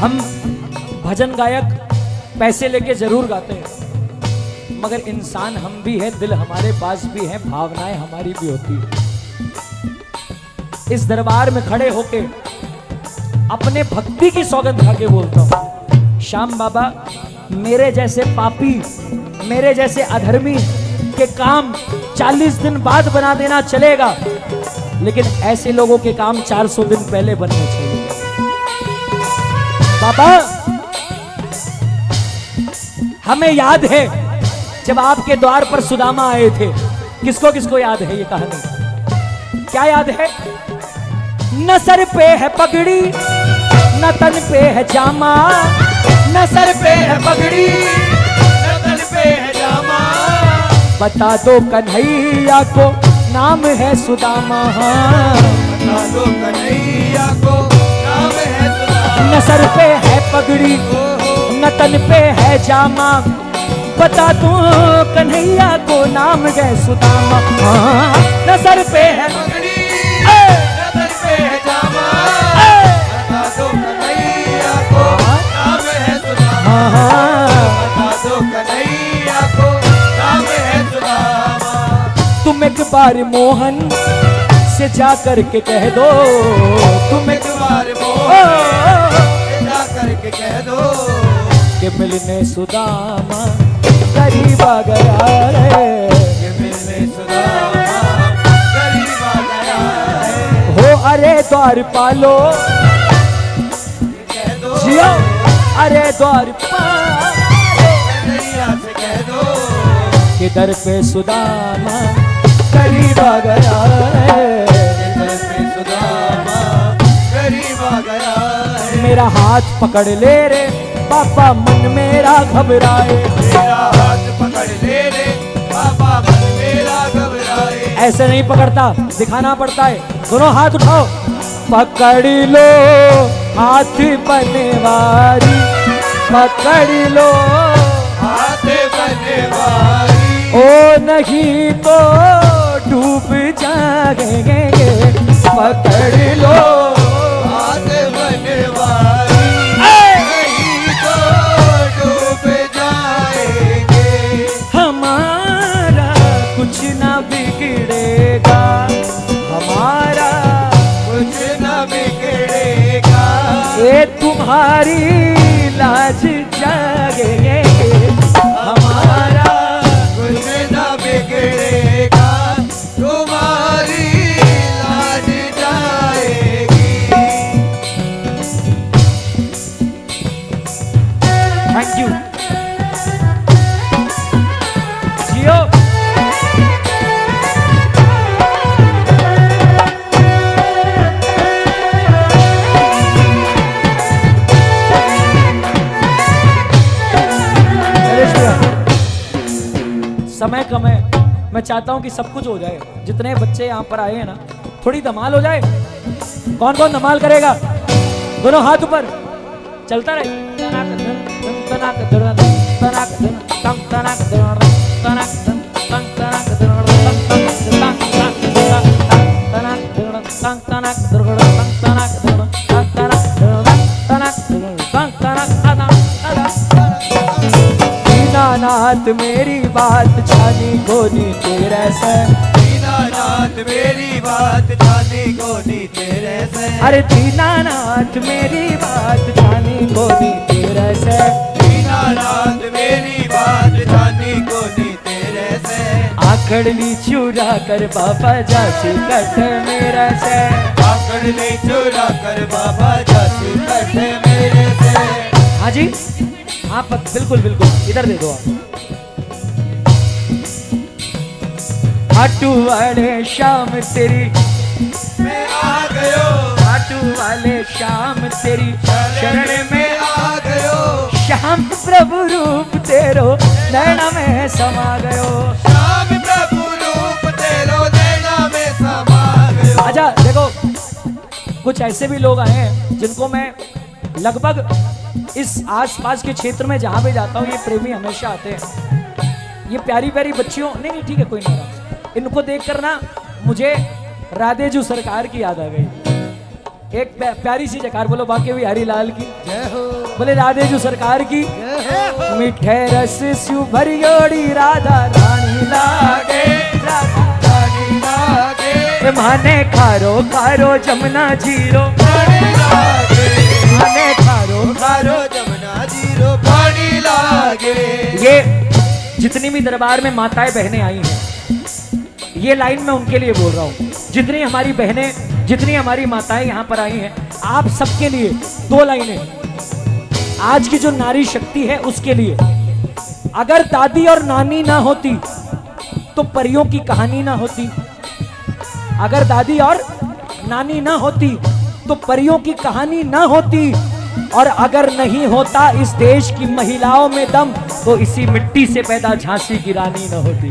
हम भजन गायक पैसे लेके जरूर गाते हैं, मगर इंसान हम भी हैं, दिल हमारे पास भी है, भावनाएं हमारी भी होती है। इस दरबार में खड़े होके अपने भक्ति की सौगंध खा के बोलता हूं, श्याम बाबा मेरे जैसे पापी, मेरे जैसे अधर्मी के काम 40 दिन बाद बना देना चलेगा, लेकिन ऐसे लोगों के काम 400 दिन पहले बनने चाहिए। बाबा हमें याद है जब आपके द्वार पर सुदामा आए थे, किसको किसको याद है ये कहानी? क्या याद है? न सर पे है पगड़ी, न तन पे है जामा, न सर पे है पगड़ी, न तन पे है जामा। बता दो कन्हैया को नाम है सुदामा। बता दो कन्हैया को नाम है सुदामा। न सर पे है पगड़ी, न तन पे है जामा, बता दो कन्हैया को नाम है सुदामा। न सर पे है पगड़ी, न तन पे है जामा, बता दो कन्हैया को नाम है सुदामा। बता दो कन्हैया को नाम है सुदामा। तुम एक बार मोहन से जा करके कह दो, तुम एक एक बार मोहन से जा करके कह दो कि मिलने सुदामा करीब आ गया रे, कि मिलने सुदामा करीब आ गया है। हो अरे द्वार पालो कह दो जियो, अरे द्वार पालो कन्हैया से कह दो कि दर पे सुदामा करीब आ गया रे, दर पे सुदामा करीब आ गया है। मेरा हाथ पकड़ ले रे पापा मन मेरा घबराए, मेरा हाथ पकड़ ले रे पापा मन मेरा घबराए। ऐसे नहीं पकड़ता, दिखाना पड़ता है। दोनों हाथ उठाओ, पकड़ लो हाथ बनवारी, पकड़ लो हाथ बनवारी, ओ नहीं तो डूब जाएंगे, पकड़ लो हाथ बनवारी, नहीं तो डूब जाएंगे। हमारा कुछ ना बिगड़ेगा, हमारा कुछ न बिगड़ेगा, ये तुम्हारी लाज जागेंगे, हमारा कुछ न बिगड़ेगा, तुम्हारी लाज जाएगी। थैंक यू जियो। समय कम है, मैं चाहता हूं कि सब कुछ हो जाए। जितने बच्चे यहाँ पर आए हैं ना, थोड़ी धमाल हो जाए। कौन कौन धमाल करेगा? दोनों हाथ ऊपर, चलता रहे। दीनानाथ मेरी बात जानी कोनी तेरे से, दीनानाथ मेरी बात जानी कोनी तेरे से, अरे दीनानाथ मेरी बात जानी कोनी तेरे से, दीनानाथ मेरी बात जानी कोनी तेरे से। पकड़ ली चुरा कर बाबा जासी कट मेरा से, पकड़ ले चुरा कर बाबा जासी कट मेरे से। हाँ जी, हाँ बिल्कुल बिल्कुल, इधर दे दो आप। खाटू वाले शाम तेरी मैं आ गयो, खाटू वाले शाम तेरी शरण में आ गयो, श्याम प्रभु रूप तेरो नैना में समा गयो। श्याम प्रभु रूप तेरो नैना में समा गयो। अच्छा देखो, कुछ ऐसे भी लोग आए हैं जिनको मैं लगभग इस आसपास के क्षेत्र में जहां भी जाता हूँ, ये प्रेमी हमेशा आते हैं। ये प्यारी प्यारी बच्चियों, नहीं नहीं ठीक है कोई नहीं, इनको देखकर ना मुझे राधेजू सरकार की याद आ गई। एक प्यारी सी जयकार बोलो बाकी भी हरिलाल की जय हो, बोले राधेजू सरकार की। जय हो। मिठे रस स्यु भरियोड़ी राधा रानी लागे, राधा रानी लागे, माने खारो खारो जमुना जीरो, पानी लागे, माने खारो खारो जमुना जीरो पानी लागे। ये जितनी भी दरबार में माताएं बहनें आई हैं, ये लाइन मैं उनके लिए बोल रहा हूँ। जितनी हमारी बहनें, जितनी हमारी माताएं यहाँ पर आई हैं, आप सबके लिए दो लाइनें। आज की जो नारी शक्ति है उसके लिए, अगर दादी और नानी ना होती तो परियों की कहानी ना होती। अगर दादी और नानी ना होती तो परियों की कहानी ना होती। और अगर नहीं होता इस देश की महिलाओं में दम, तो इसी मिट्टी से पैदा झांसी की रानी न होती।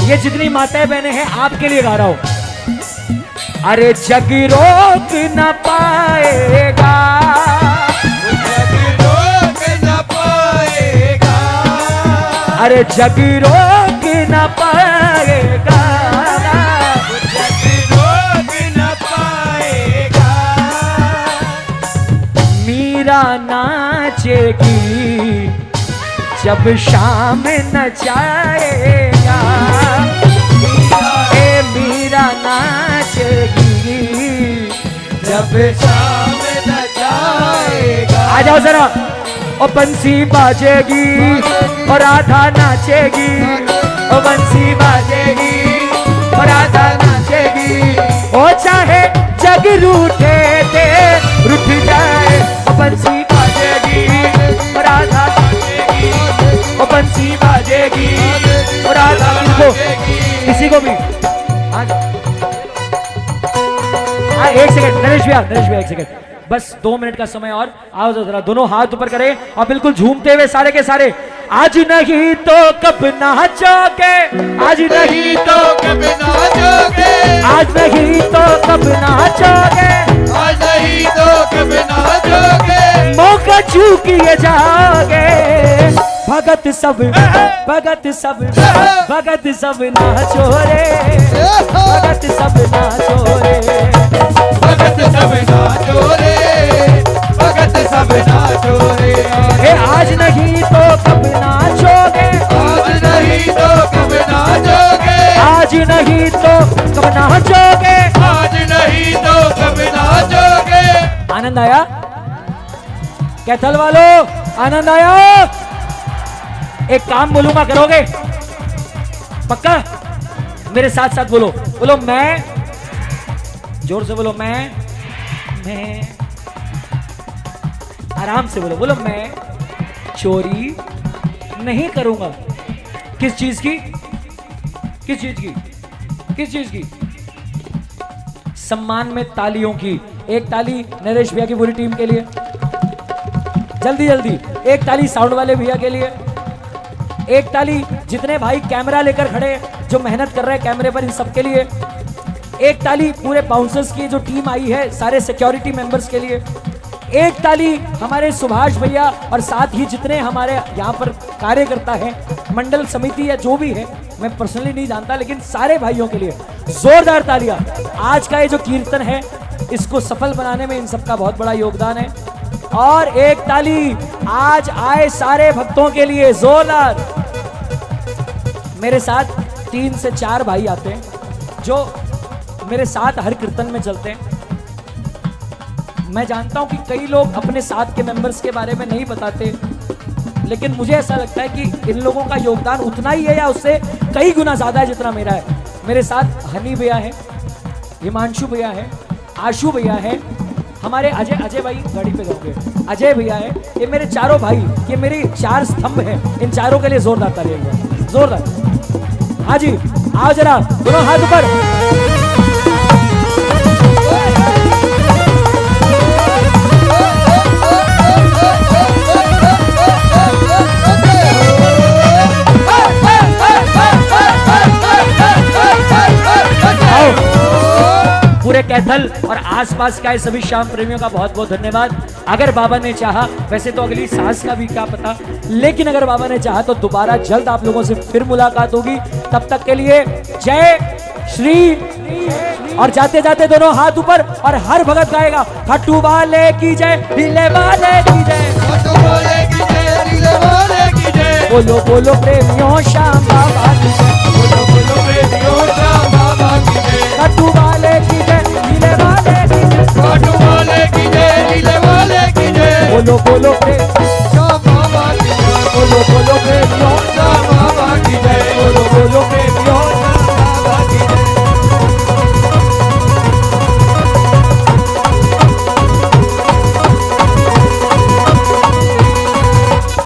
ये जितनी माताएं बहनें हैं आपके लिए गा रहा हूं। अरे जग रोक न पाएगा, जग रोक न पाएगा, अरे जग रोक न पाएगा, जग रोक न पाएगा। मीरा नाचेगी जब शाम नचाएगा, ए मीरा नाचेगी जब शाम न जाएगा। आ जाओ जरा। ओ बंसी बाजेगी और राधा नाचेगी, ओ बंसी बाजेगी और राधा नाचेगी। ओ चाहे जग रूठे दे रूठ जाए, ओ बंसी बाजेगी और राधा नाचेगी, ओ बंसी बाजेगी और राधा। किसी को भी एक सेकंड नरेश भैया एक सेकंड, बस 2 मिनट का समय और। आओ जरा दोनों हाथ ऊपर करें और बिल्कुल झूमते हुए सारे के सारे। आज नहीं तो कब नाचोगे, आज नहीं तो कब नाचोगे, आज नहीं तो कब नाचोगे, आज नहीं तो कब नाचोगे। मौका चूकिए जाओगे। भगत सब भगत सब भगत सब नाचो रे, भगत सब नाचो रे, भगत सब नाचो रे, भगत सब नाचो रे। हे आज नहीं तो कब नाचोगे, आज नहीं तो कब नाचोगे, आज नहीं तो कब नाचोगे, आज नहीं तो कब नाचोगे। आनंद आया कैथल वालों, आनंद आया? एक काम बोलूंगा करोगे पक्का? मेरे साथ साथ बोलो, बोलो मैं, जोर से बोलो मैं आराम से बोलो, बोलो मैं चोरी नहीं करूंगा। किस चीज की, किस चीज की, किस चीज की? सम्मान में तालियों की। एक ताली नरेश भैया की पूरी टीम के लिए, जल्दी जल्दी। एक ताली साउंड वाले भैया के लिए, एक ताली जितने भाई कैमरा लेकर खड़े जो मेहनत कर रहे हैं कैमरे पर, इन सबके लिए। एक ताली पूरे बाउंसर्स की जो टीम आई है, सारे सिक्योरिटी मेंबर्स के लिए। एक ताली हमारे सुभाष भैया और साथ ही जितने हमारे यहाँ पर कार्यकर्ता हैं, मंडल समिति या जो भी है, मैं पर्सनली नहीं जानता, लेकिन सारे भाइयों के लिए जोरदार तालियां। आज का ये जो कीर्तन है, इसको सफल बनाने में इन सबका बहुत बड़ा योगदान है। और एक ताली आज आए सारे भक्तों के लिए जोरदार। मेरे साथ 3 से 4 भाई आते हैं जो मेरे साथ हर कीर्तन में चलते हैं। मैं जानता हूं कि कई लोग अपने साथ के मेंबर्स के बारे में नहीं बताते, लेकिन मुझे ऐसा लगता है कि इन लोगों का योगदान उतना ही है या उससे कई गुना ज्यादा है जितना मेरा है। मेरे साथ हनी भैया है, हिमांशु भैया है, आशु भैया है, हमारे अजय भाई गाड़ी पे जाओगे, अजय भैया है, ये मेरे चारों भाई, ये मेरे 4 स्तंभ हैं। इन चारों के लिए जोरदार ताली एक बार, जोरदार। हाँ जी, आओ जरा दोनों हाथ ऊपर। पूरे कैथल और आसपास का सभी श्याम प्रेमियों का बहुत बहुत धन्यवाद। अगर बाबा ने चाहा, वैसे तो अगली सांस का भी क्या पता, लेकिन अगर बाबा ने चाहा तो दोबारा जल्द आप लोगों से फिर मुलाकात होगी। तब तक के लिए जय श्री। और जाते जाते दोनों हाथ ऊपर और हर भगत गाएगा खट्टू वाले की जय, ढीले वाले की जय, खट्टू वाले की जय, ढीले वाले की जय। बोलो बोलो प्रेमियों श्याम बाबा की जय, बोलो बोलो